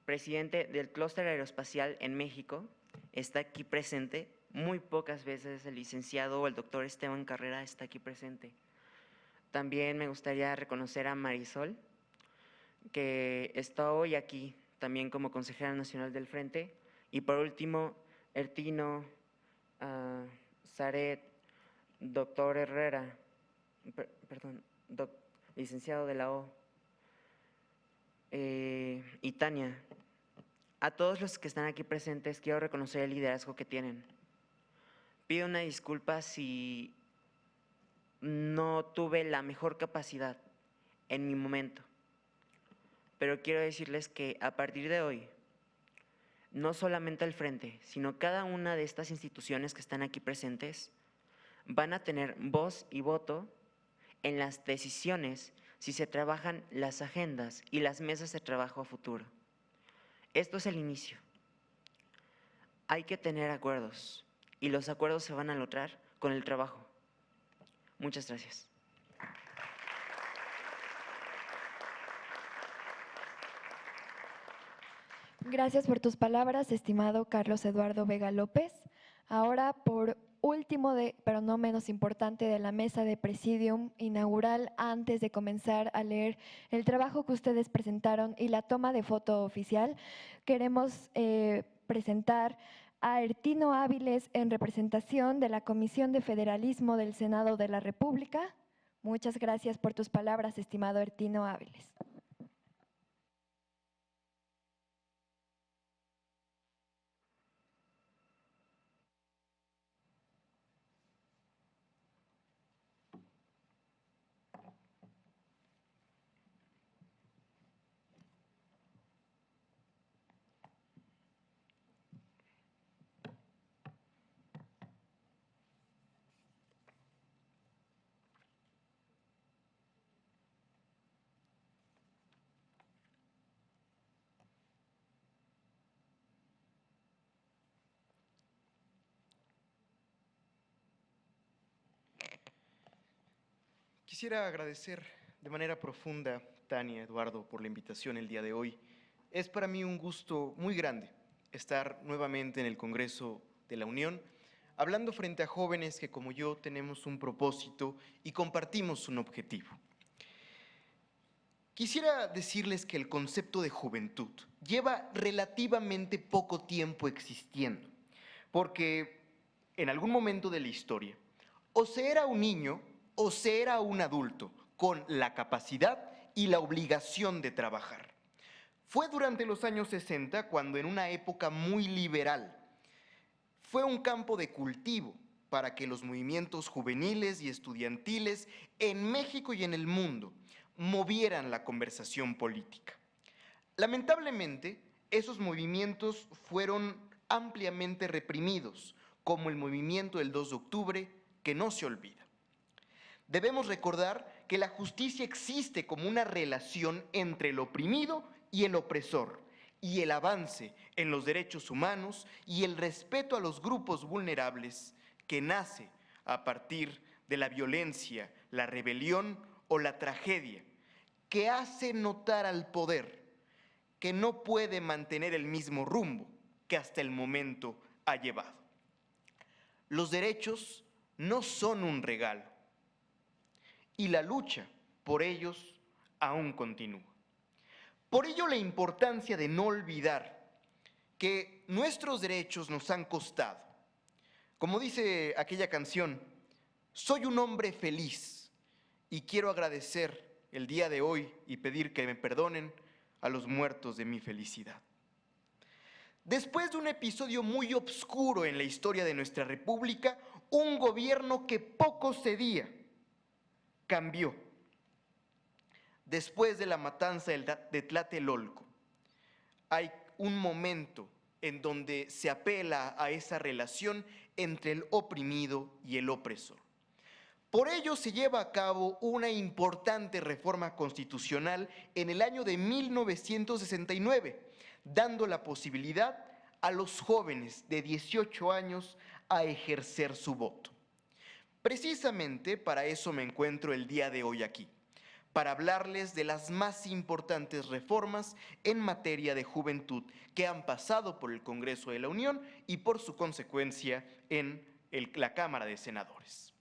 presidente del Clúster Aeroespacial en México. Está aquí presente. Muy pocas veces el licenciado o el doctor Esteban Carrera está aquí presente. También me gustaría reconocer a Marisol, que está hoy aquí también como consejera nacional del Frente. Y por último, Ertino, Zaret, doctor Herrera, licenciado de la O, y Tania. A todos los que están aquí presentes quiero reconocer el liderazgo que tienen. Pido una disculpa si no tuve la mejor capacidad en mi momento, pero quiero decirles que a partir de hoy, no solamente el Frente, sino cada una de estas instituciones que están aquí presentes van a tener voz y voto en las decisiones si se trabajan las agendas y las mesas de trabajo a futuro. Esto es el inicio. Hay que tener acuerdos y los acuerdos se van a lograr con el trabajo. Muchas gracias. Gracias por tus palabras, estimado Carlos Eduardo Vega López. Ahora, por último, pero no menos importante, de la mesa de Presidium inaugural, antes de comenzar a leer el trabajo que ustedes presentaron y la toma de foto oficial, queremos presentar a Ertino Áviles en representación de la Comisión de Federalismo del Senado de la República. Muchas gracias por tus palabras, estimado Ertino Áviles. Quisiera agradecer de manera profunda, Tania, Eduardo, por la invitación el día de hoy. Es para mí un gusto muy grande estar nuevamente en el Congreso de la Unión, hablando frente a jóvenes que como yo tenemos un propósito y compartimos un objetivo. Quisiera decirles que el concepto de juventud lleva relativamente poco tiempo existiendo, porque en algún momento de la historia o se era un niño o se era un adulto con la capacidad y la obligación de trabajar. Fue durante los años 60 cuando, en una época muy liberal, fue un campo de cultivo para que los movimientos juveniles y estudiantiles en México y en el mundo movieran la conversación política. Lamentablemente, esos movimientos fueron ampliamente reprimidos, como el movimiento del 2 de octubre, que no se olvida. Debemos recordar que la justicia existe como una relación entre el oprimido y el opresor, y el avance en los derechos humanos y el respeto a los grupos vulnerables que nace a partir de la violencia, la rebelión o la tragedia, que hace notar al poder que no puede mantener el mismo rumbo que hasta el momento ha llevado. Los derechos no son un regalo, y la lucha por ellos aún continúa. Por ello, la importancia de no olvidar que nuestros derechos nos han costado. Como dice aquella canción, soy un hombre feliz y quiero agradecer el día de hoy y pedir que me perdonen a los muertos de mi felicidad. Después de un episodio muy oscuro en la historia de nuestra República, un gobierno que poco cedía, cambió. Después de la matanza de Tlatelolco, hay un momento en donde se apela a esa relación entre el oprimido y el opresor. Por ello se lleva a cabo una importante reforma constitucional en el año de 1969, dando la posibilidad a los jóvenes de 18 años a ejercer su voto. Precisamente para eso me encuentro el día de hoy aquí, para hablarles de las más importantes reformas en materia de juventud que han pasado por el Congreso de la Unión y por su consecuencia en la Cámara de Senadores.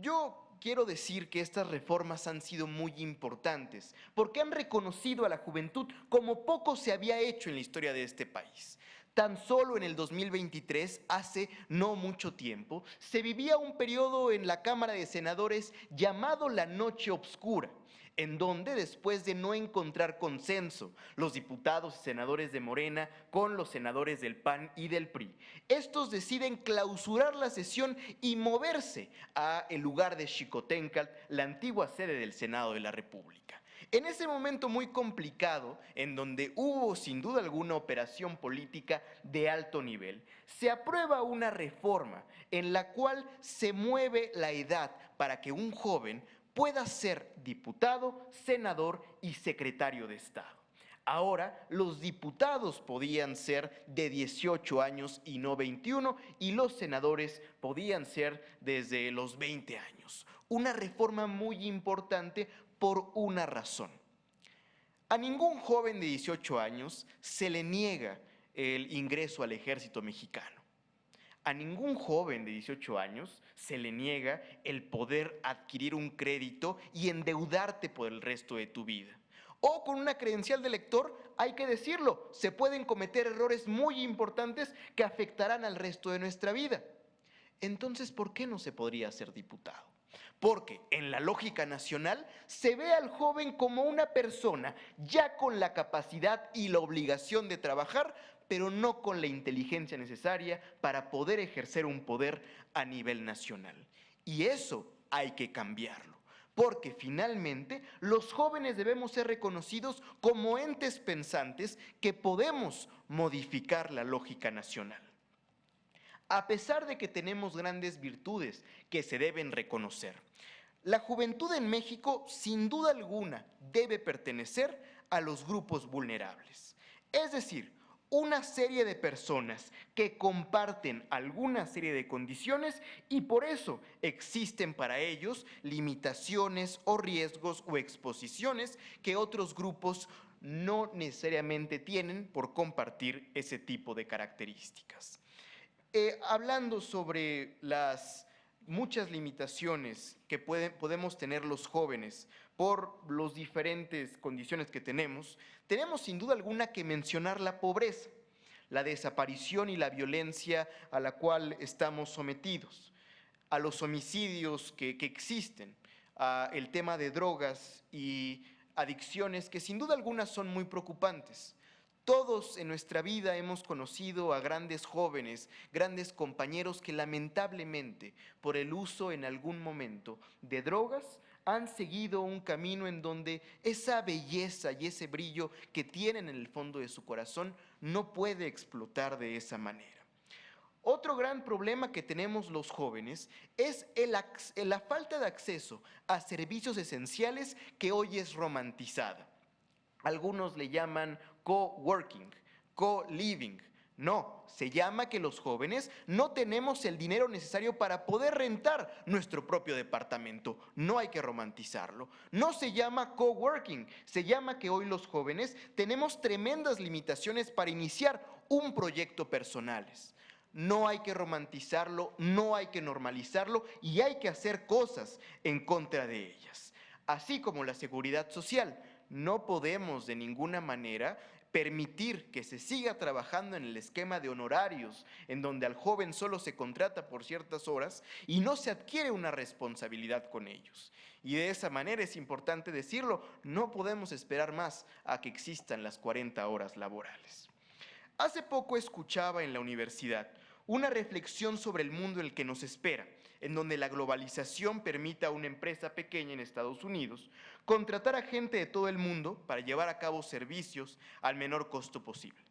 Yo quiero decir que estas reformas han sido muy importantes porque han reconocido a la juventud como poco se había hecho en la historia de este país. Tan solo en el 2023, hace no mucho tiempo, se vivía un periodo en la Cámara de Senadores llamado la Noche Obscura, en donde, después de no encontrar consenso los diputados y senadores de Morena con los senadores del PAN y del PRI, estos deciden clausurar la sesión y moverse a el lugar de Xicoténcatl, la antigua sede del Senado de la República. En ese momento muy complicado, en donde hubo sin duda alguna operación política de alto nivel, se aprueba una reforma en la cual se mueve la edad para que un joven pueda ser diputado, senador y secretario de Estado. Ahora los diputados podían ser de 18 años y no 21, y los senadores podían ser desde los 20 años. Una reforma muy importante por una razón. A ningún joven de 18 años se le niega el ingreso al ejército mexicano. A ningún joven de 18 años se le niega el poder adquirir un crédito y endeudarte por el resto de tu vida. O con una credencial de lector, hay que decirlo, se pueden cometer errores muy importantes que afectarán al resto de nuestra vida. Entonces, ¿por qué no se podría ser diputado? Porque en la lógica nacional se ve al joven como una persona ya con la capacidad y la obligación de trabajar, pero no con la inteligencia necesaria para poder ejercer un poder a nivel nacional. Y eso hay que cambiarlo, porque finalmente los jóvenes debemos ser reconocidos como entes pensantes que podemos modificar la lógica nacional. A pesar de que tenemos grandes virtudes que se deben reconocer, la juventud en México, sin duda alguna, debe pertenecer a los grupos vulnerables. Es decir, una serie de personas que comparten alguna serie de condiciones y por eso existen para ellos limitaciones o riesgos o exposiciones que otros grupos no necesariamente tienen por compartir ese tipo de características. Hablando sobre las muchas limitaciones que podemos tener los jóvenes por las diferentes condiciones que tenemos sin duda alguna que mencionar la pobreza, la desaparición y la violencia a la cual estamos sometidos, a los homicidios que existen, el tema de drogas y adicciones que sin duda alguna son muy preocupantes. Todos en nuestra vida hemos conocido a grandes jóvenes, grandes compañeros que lamentablemente por el uso en algún momento de drogas han seguido un camino en donde esa belleza y ese brillo que tienen en el fondo de su corazón no puede explotar de esa manera. Otro gran problema que tenemos los jóvenes es la falta de acceso a servicios esenciales que hoy es romantizada. Algunos le llaman co-working, co-living. No, se llama que los jóvenes no tenemos el dinero necesario para poder rentar nuestro propio departamento. No hay que romantizarlo. No se llama coworking, se llama que hoy los jóvenes tenemos tremendas limitaciones para iniciar un proyecto personales. No hay que romantizarlo, no hay que normalizarlo y hay que hacer cosas en contra de ellas. Así como la seguridad social, no podemos de ninguna manera permitir que se siga trabajando en el esquema de honorarios, en donde al joven solo se contrata por ciertas horas y no se adquiere una responsabilidad con ellos. Y de esa manera es importante decirlo, no podemos esperar más a que existan las 40 horas laborales. Hace poco escuchaba en la universidad una reflexión sobre el mundo en el que nos espera, en donde la globalización permite a una empresa pequeña en Estados Unidos contratar a gente de todo el mundo para llevar a cabo servicios al menor costo posible.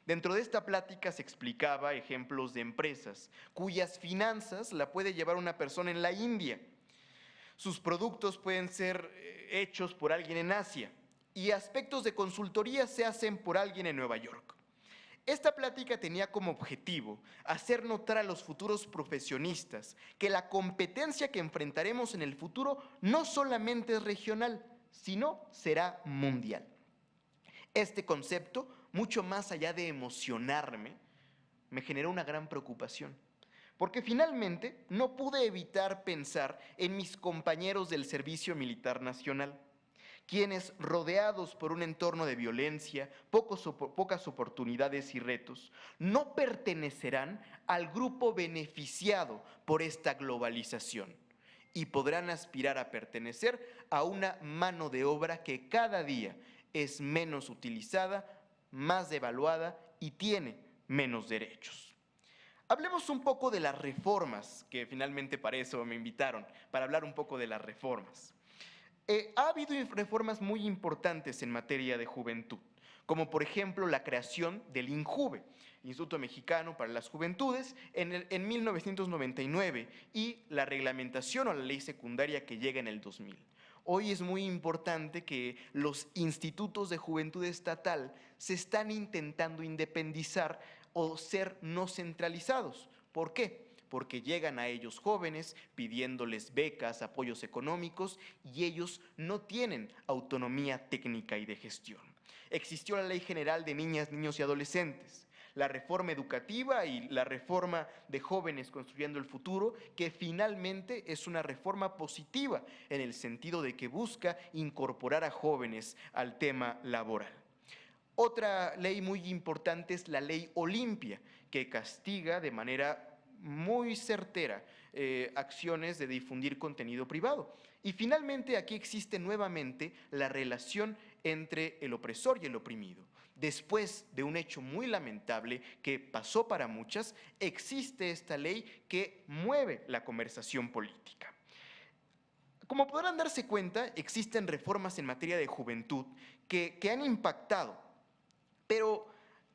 Dentro de esta plática se explicaba ejemplos de empresas cuyas finanzas la puede llevar una persona en la India. Sus productos pueden ser hechos por alguien en Asia y aspectos de consultoría se hacen por alguien en Nueva York. Esta plática tenía como objetivo hacer notar a los futuros profesionistas que la competencia que enfrentaremos en el futuro no solamente es regional, sino será mundial. Este concepto, mucho más allá de emocionarme, me generó una gran preocupación, porque finalmente no pude evitar pensar en mis compañeros del Servicio Militar Nacional, quienes, rodeados por un entorno de violencia, pocas oportunidades y retos, no pertenecerán al grupo beneficiado por esta globalización y podrán aspirar a pertenecer a una mano de obra que cada día es menos utilizada, más devaluada y tiene menos derechos. Hablemos un poco de las reformas, que finalmente para eso me invitaron, para hablar un poco de las reformas. Ha habido reformas muy importantes en materia de juventud, como por ejemplo la creación del INJUVE, Instituto Mexicano para las Juventudes, en 1999 y la reglamentación o la ley secundaria que llega en el 2000. Hoy es muy importante que los institutos de juventud estatal se están intentando independizar o ser no centralizados. ¿Por qué? Porque llegan a ellos jóvenes pidiéndoles becas, apoyos económicos, y ellos no tienen autonomía técnica y de gestión. Existió la Ley General de Niñas, Niños y Adolescentes, la reforma educativa y la reforma de Jóvenes Construyendo el Futuro, que finalmente es una reforma positiva en el sentido de que busca incorporar a jóvenes al tema laboral. Otra ley muy importante es la Ley Olimpia, que castiga de manera muy certera acciones de difundir contenido privado. Y finalmente aquí existe nuevamente la relación entre el opresor y el oprimido. Después de un hecho muy lamentable que pasó para muchas, existe esta ley que mueve la conversación política. Como podrán darse cuenta, existen reformas en materia de juventud que han impactado, pero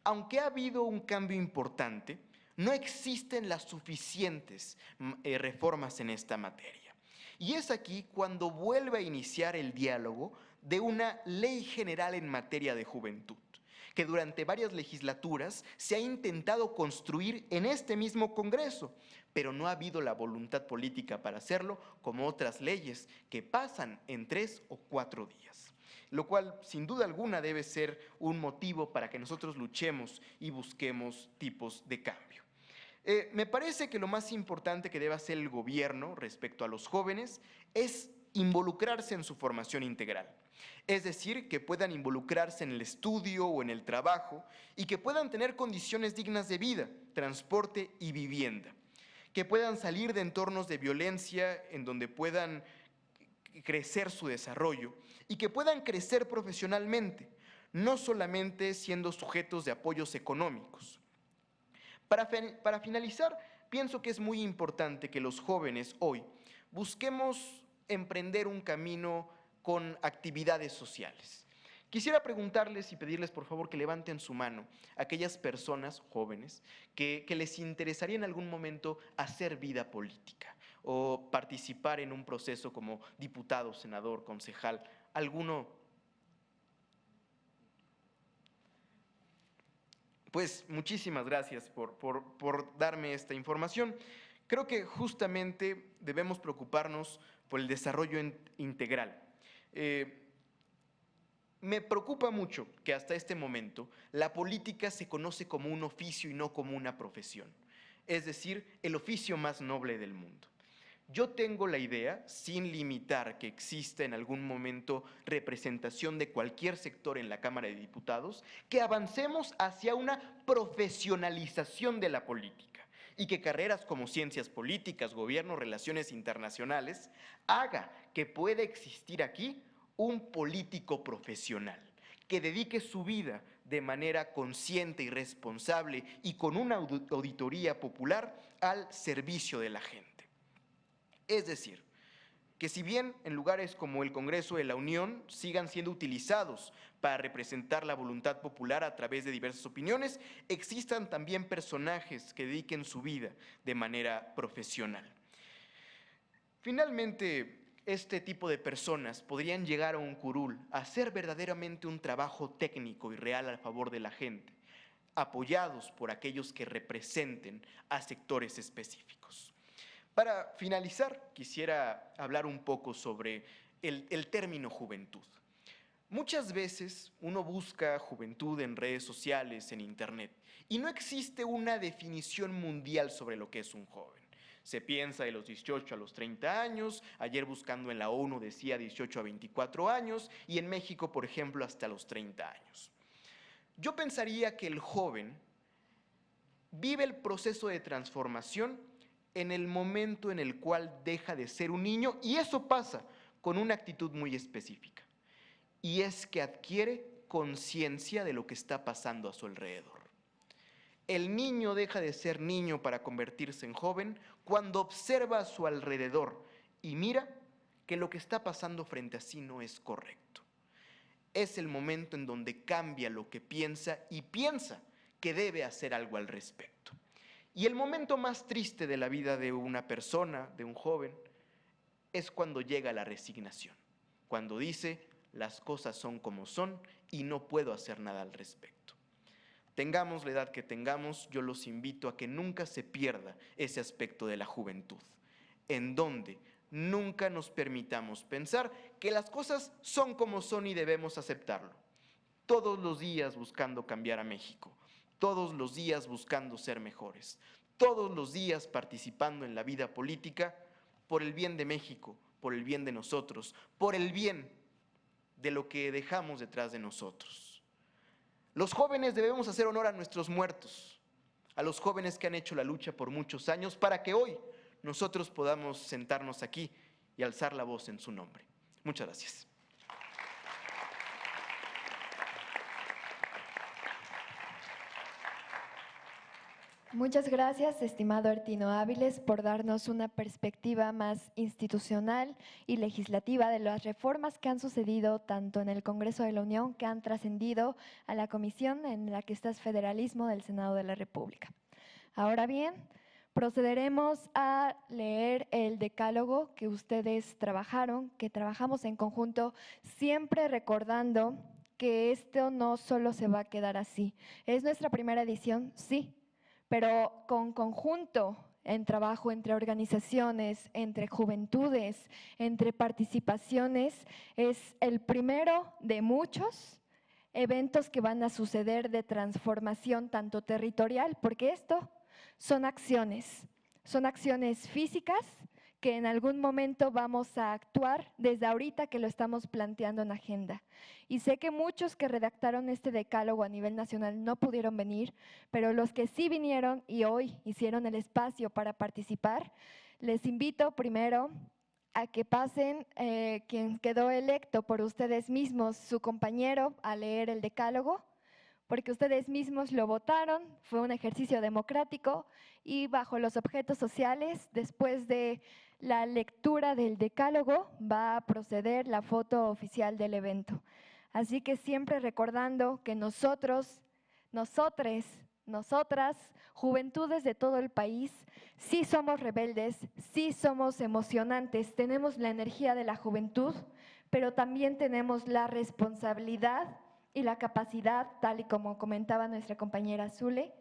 aunque ha habido un cambio importante, no existen las suficientes reformas en esta materia. Y es aquí cuando vuelve a iniciar el diálogo de una ley general en materia de juventud, que durante varias legislaturas se ha intentado construir en este mismo Congreso, pero no ha habido la voluntad política para hacerlo, como otras leyes que pasan en 3 o 4 días. Lo cual, sin duda alguna, debe ser un motivo para que nosotros luchemos y busquemos tipos de cambio. Me parece que lo más importante que debe hacer el gobierno respecto a los jóvenes es involucrarse en su formación integral. Es decir, que puedan involucrarse en el estudio o en el trabajo y que puedan tener condiciones dignas de vida, transporte y vivienda. Que puedan salir de entornos de violencia en donde puedan crecer su desarrollo y que puedan crecer profesionalmente, no solamente siendo sujetos de apoyos económicos. Para finalizar, pienso que es muy importante que los jóvenes hoy busquemos emprender un camino con actividades sociales. Quisiera preguntarles y pedirles por favor que levanten su mano a aquellas personas jóvenes que les interesaría en algún momento hacer vida política o participar en un proceso como diputado, senador, concejal, alguno. Pues muchísimas gracias por darme esta información. Creo que justamente debemos preocuparnos por el desarrollo integral. Me preocupa mucho que hasta este momento la política se conoce como un oficio y no como una profesión, es decir, el oficio más noble del mundo. Yo tengo la idea, sin limitar que exista en algún momento representación de cualquier sector en la Cámara de Diputados, que avancemos hacia una profesionalización de la política y que carreras como ciencias políticas, gobierno, relaciones internacionales, haga que pueda existir aquí un político profesional que dedique su vida de manera consciente y responsable y con una auditoría popular al servicio de la gente. Es decir, que si bien en lugares como el Congreso de la Unión sigan siendo utilizados para representar la voluntad popular a través de diversas opiniones, existan también personajes que dediquen su vida de manera profesional. Finalmente, este tipo de personas podrían llegar a un curul a hacer verdaderamente un trabajo técnico y real a favor de la gente, apoyados por aquellos que representen a sectores específicos. Para finalizar, quisiera hablar un poco sobre el término juventud. Muchas veces uno busca juventud en redes sociales, en internet, y no existe una definición mundial sobre lo que es un joven. Se piensa de los 18 a los 30 años, ayer buscando en la ONU decía 18 a 24 años, y en México, por ejemplo, hasta los 30 años. Yo pensaría que el joven vive el proceso de transformación en el momento en el cual deja de ser un niño, y eso pasa con una actitud muy específica, y es que adquiere conciencia de lo que está pasando a su alrededor. El niño deja de ser niño para convertirse en joven cuando observa a su alrededor y mira que lo que está pasando frente a sí no es correcto. Es el momento en donde cambia lo que piensa y piensa que debe hacer algo al respecto. Y el momento más triste de la vida de una persona, de un joven, es cuando llega la resignación. cuando dice: las cosas son como son y no puedo hacer nada al respecto. Tengamos la edad que tengamos, yo los invito a que nunca se pierda ese aspecto de la juventud, en donde nunca nos permitamos pensar que las cosas son como son y debemos aceptarlo. Todos los días buscando cambiar a México, todos los días buscando ser mejores, todos los días participando en la vida política por el bien de México, por el bien de nosotros, por el bien de lo que dejamos detrás de nosotros. Los jóvenes debemos hacer honor a nuestros muertos, a los jóvenes que han hecho la lucha por muchos años para que hoy nosotros podamos sentarnos aquí y alzar la voz en su nombre. Muchas gracias. Muchas gracias, estimado Ertino Áviles, por darnos una perspectiva más institucional y legislativa de las reformas que han sucedido tanto en el Congreso de la Unión, que han trascendido a la comisión en la que está Federalismo del Senado de la República. Ahora bien, procederemos a leer el decálogo que ustedes trabajaron, que trabajamos en conjunto, siempre recordando que esto no solo se va a quedar así. Es nuestra primera edición, sí, pero con conjunto en trabajo entre organizaciones, entre juventudes, entre participaciones, es el primero de muchos eventos que van a suceder de transformación tanto territorial, porque esto son acciones físicas que en algún momento vamos a actuar desde ahorita que lo estamos planteando en agenda. Y sé que muchos que redactaron este decálogo a nivel nacional no pudieron venir, pero los que sí vinieron y hoy hicieron el espacio para participar, les invito primero a que pasen quien quedó electo por ustedes mismos, su compañero, a leer el decálogo, porque ustedes mismos lo votaron, fue un ejercicio democrático y bajo los objetos sociales, después de la lectura del decálogo, va a proceder la foto oficial del evento. Así que siempre recordando que nosotros, nosotres, nosotras, juventudes de todo el país, sí somos rebeldes, sí somos emocionantes, tenemos la energía de la juventud, pero también tenemos la responsabilidad y la capacidad, tal y como comentaba nuestra compañera Zule,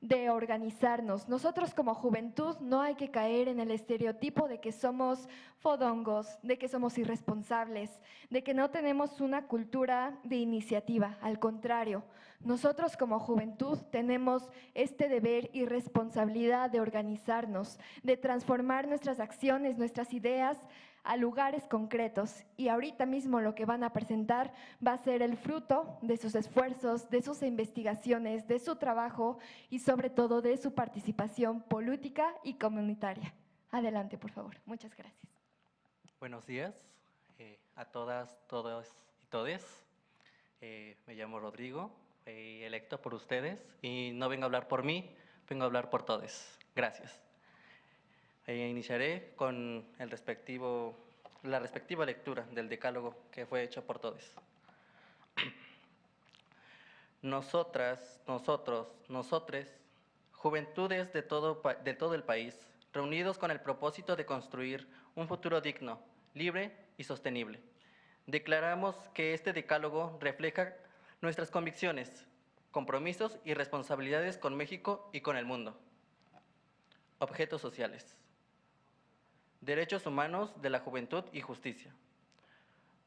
de organizarnos. Nosotros como juventud no hay que caer en el estereotipo de que somos fodongos, de que somos irresponsables, de que no tenemos una cultura de iniciativa. Al contrario, nosotros como juventud tenemos este deber y responsabilidad de organizarnos, de transformar nuestras acciones, nuestras ideas a lugares concretos, y ahorita mismo lo que van a presentar va a ser el fruto de sus esfuerzos, de sus investigaciones, de su trabajo y sobre todo de su participación política y comunitaria. Adelante, por favor. Muchas gracias. Buenos días a todas, todos y todes. Me llamo Rodrigo, fui electo por ustedes y no vengo a hablar por mí, vengo a hablar por todos. Gracias. Iniciaré con la respectiva lectura del decálogo que fue hecho por todos. Nosotras, nosotros, nosotres, juventudes de todo el país, reunidos con el propósito de construir un futuro digno, libre y sostenible. Declaramos que este decálogo refleja nuestras convicciones, compromisos y responsabilidades con México y con el mundo. Objetos sociales. Derechos humanos de la juventud y justicia.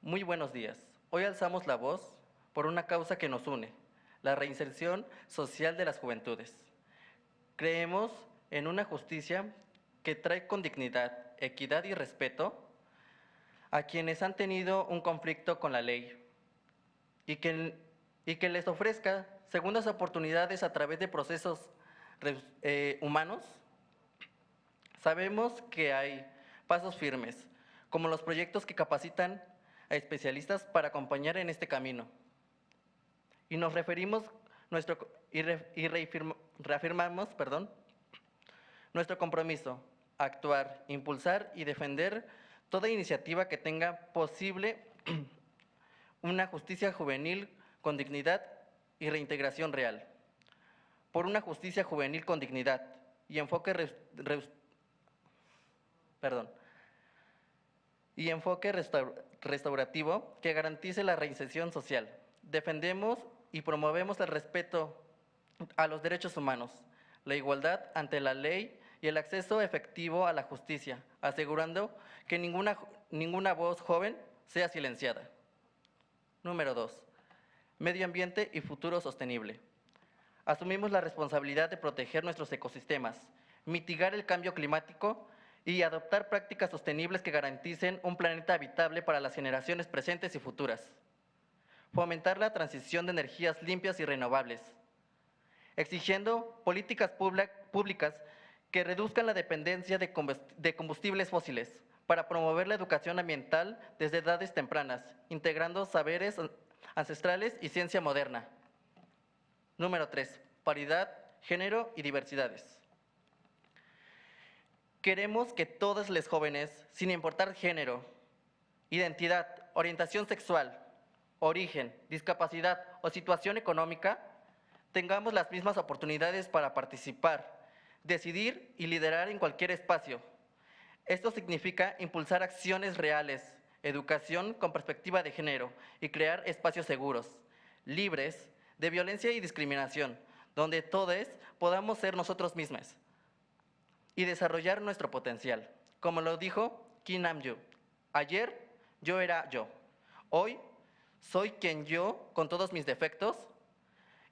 Muy buenos días. Hoy alzamos la voz por una causa que nos une, la reinserción social de las juventudes. Creemos en una justicia que trae con dignidad, equidad y respeto a quienes han tenido un conflicto con la ley y que les ofrezca segundas oportunidades a través de procesos humanos. Sabemos que hay pasos firmes, como los proyectos que capacitan a especialistas para acompañar en este camino. Y nos referimos reafirmamos nuestro compromiso, actuar, impulsar y defender toda iniciativa que tenga posible una justicia juvenil con dignidad y reintegración real. Por una justicia juvenil con dignidad y enfoque y enfoque restaurativo que garantice la reinserción social. Defendemos y promovemos el respeto a los derechos humanos, la igualdad ante la ley y el acceso efectivo a la justicia, asegurando que ninguna voz joven sea silenciada. Número 2. Medio ambiente y futuro sostenible. Asumimos la responsabilidad de proteger nuestros ecosistemas, mitigar el cambio climático y adoptar prácticas sostenibles que garanticen un planeta habitable para las generaciones presentes y futuras. Fomentar la transición de energías limpias y renovables, exigiendo políticas públicas que reduzcan la dependencia de combustibles fósiles para promover la educación ambiental desde edades tempranas, integrando saberes ancestrales y ciencia moderna. Número 3. Paridad, género y diversidades. Queremos que todos los jóvenes, sin importar género, identidad, orientación sexual, origen, discapacidad o situación económica, tengamos las mismas oportunidades para participar, decidir y liderar en cualquier espacio. Esto significa impulsar acciones reales, educación con perspectiva de género y crear espacios seguros, libres de violencia y discriminación, donde todos podamos ser nosotros mismos y desarrollar nuestro potencial. Como lo dijo Kim Nam-yu, ayer yo era yo, hoy soy quien yo con todos mis defectos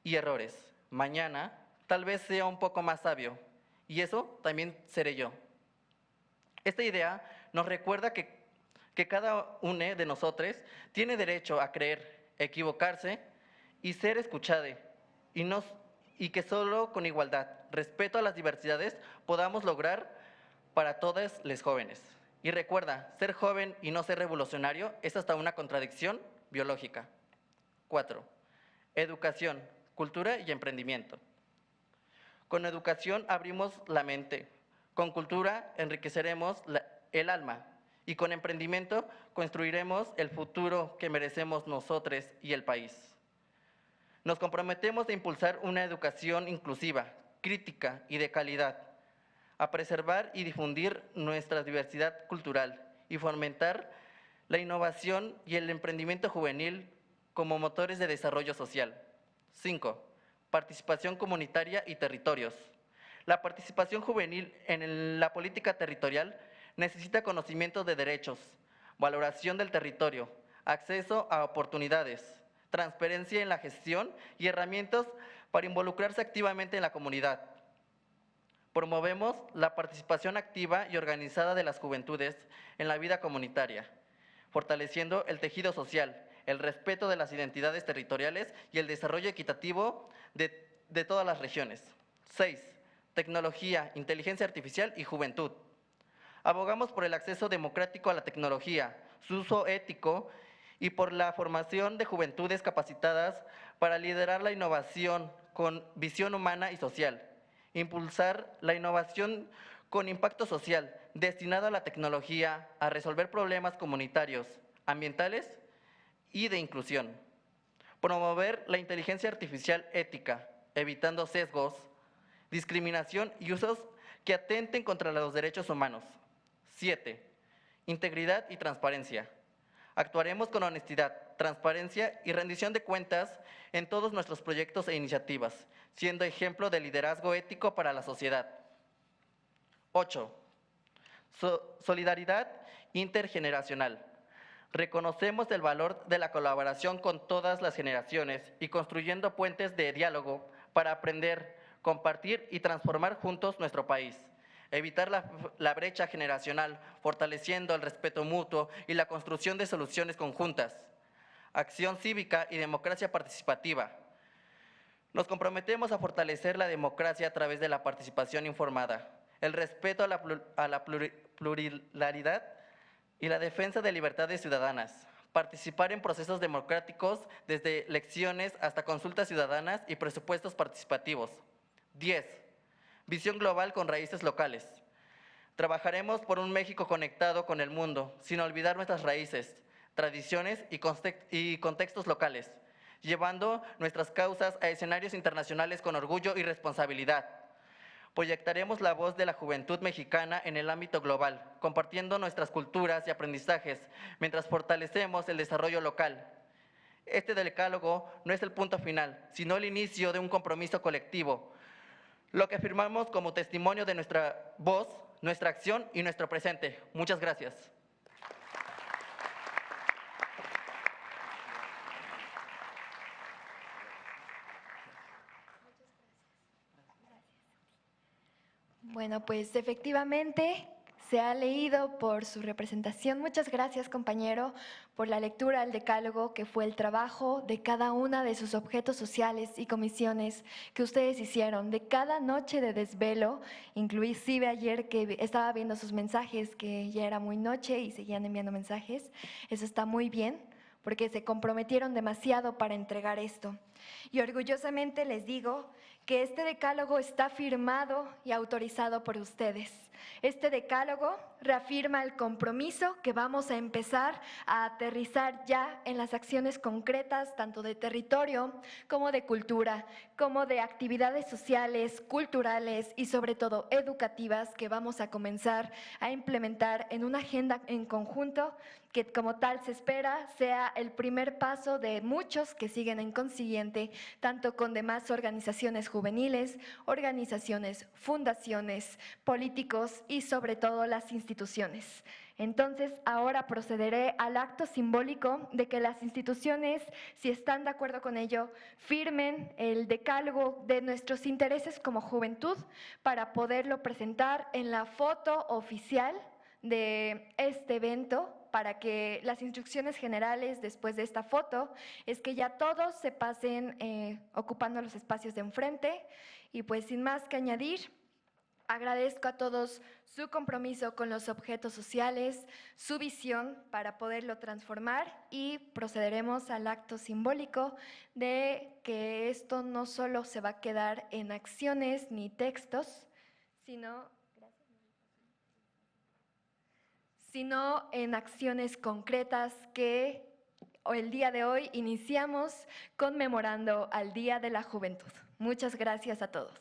y errores. Mañana tal vez sea un poco más sabio y eso también seré yo. Esta idea nos recuerda que cada uno de nosotros tiene derecho a creer, equivocarse y ser escuchado, y que solo con igualdad, respeto a las diversidades, podamos lograr para todos los jóvenes. Y recuerda, ser joven y no ser revolucionario es hasta una contradicción biológica. 4. Educación, cultura y emprendimiento. Con educación abrimos la mente, con cultura enriqueceremos el alma y con emprendimiento construiremos el futuro que merecemos nosotros y el país. Nos comprometemos a impulsar una educación inclusiva, crítica y de calidad, a preservar y difundir nuestra diversidad cultural y fomentar la innovación y el emprendimiento juvenil como motores de desarrollo social. 5. Participación comunitaria y territorios. La participación juvenil en la política territorial necesita conocimiento de derechos, valoración del territorio, acceso a oportunidades, transparencia en la gestión y herramientas para involucrarse activamente en la comunidad. Promovemos la participación activa y organizada de las juventudes en la vida comunitaria, fortaleciendo el tejido social, el respeto de las identidades territoriales y el desarrollo equitativo de todas las regiones. 6. Tecnología, inteligencia artificial y juventud. Abogamos por el acceso democrático a la tecnología, su uso ético y por la formación de juventudes capacitadas para liderar la innovación con visión humana y social. Impulsar la innovación con impacto social destinado a la tecnología, a resolver problemas comunitarios, ambientales y de inclusión. Promover la inteligencia artificial ética, evitando sesgos, discriminación y usos que atenten contra los derechos humanos. 7. Integridad y transparencia. Actuaremos con honestidad, transparencia y rendición de cuentas en todos nuestros proyectos e iniciativas, siendo ejemplo de liderazgo ético para la sociedad. 8. Solidaridad intergeneracional. Reconocemos el valor de la colaboración con todas las generaciones y construyendo puentes de diálogo para aprender, compartir y transformar juntos nuestro país. Evitar la brecha generacional, fortaleciendo el respeto mutuo y la construcción de soluciones conjuntas. Acción cívica y democracia participativa. Nos comprometemos a fortalecer la democracia a través de la participación informada, el respeto a la pluralidad y la defensa de libertades ciudadanas. Participar en procesos democráticos desde elecciones hasta consultas ciudadanas y presupuestos participativos. 10. Visión global con raíces locales. Trabajaremos por un México conectado con el mundo, sin olvidar nuestras raíces, tradiciones y contextos locales, llevando nuestras causas a escenarios internacionales con orgullo y responsabilidad. Proyectaremos la voz de la juventud mexicana en el ámbito global, compartiendo nuestras culturas y aprendizajes, mientras fortalecemos el desarrollo local. Este decálogo no es el punto final, sino el inicio de un compromiso colectivo, lo que afirmamos como testimonio de nuestra voz, nuestra acción y nuestro presente. Muchas gracias. Bueno, pues efectivamente se ha leído por su representación. Muchas gracias, compañero, por la lectura del decálogo, que fue el trabajo de cada una de sus objetos sociales y comisiones que ustedes hicieron, de cada noche de desvelo, inclusive ayer que estaba viendo sus mensajes, que ya era muy noche y seguían enviando mensajes. Eso está muy bien, porque se comprometieron demasiado para entregar esto. Y orgullosamente les digo que este decálogo está firmado y autorizado por ustedes. Este decálogo reafirma el compromiso que vamos a empezar a aterrizar ya en las acciones concretas, tanto de territorio como de cultura, como de actividades sociales, culturales y sobre todo educativas que vamos a comenzar a implementar en una agenda en conjunto que como tal se espera sea el primer paso de muchos que siguen en consiguiente, tanto con demás organizaciones juveniles, organizaciones, fundaciones, políticos y sobre todo las instituciones. Entonces, ahora procederé al acto simbólico de que las instituciones, si están de acuerdo con ello, firmen el decálogo de nuestros intereses como juventud para poderlo presentar en la foto oficial de este evento, para que las instrucciones generales después de esta foto es que ya todos se pasen ocupando los espacios de enfrente. Y pues sin más que añadir, agradezco a todos su compromiso con los objetos sociales, su visión para poderlo transformar y procederemos al acto simbólico de que esto no solo se va a quedar en acciones ni textos, sino en acciones concretas que el día de hoy iniciamos conmemorando al Día de la Juventud. Muchas gracias a todos.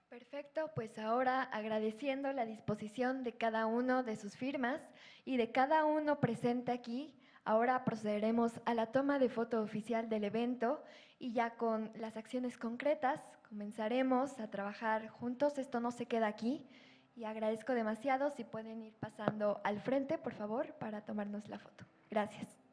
Perfecto, pues ahora agradeciendo la disposición de cada uno de sus firmas y de cada uno presente aquí, ahora procederemos a la toma de foto oficial del evento y ya con las acciones concretas comenzaremos a trabajar juntos. Esto no se queda aquí y agradezco demasiado si pueden ir pasando al frente, por favor, para tomarnos la foto. Gracias.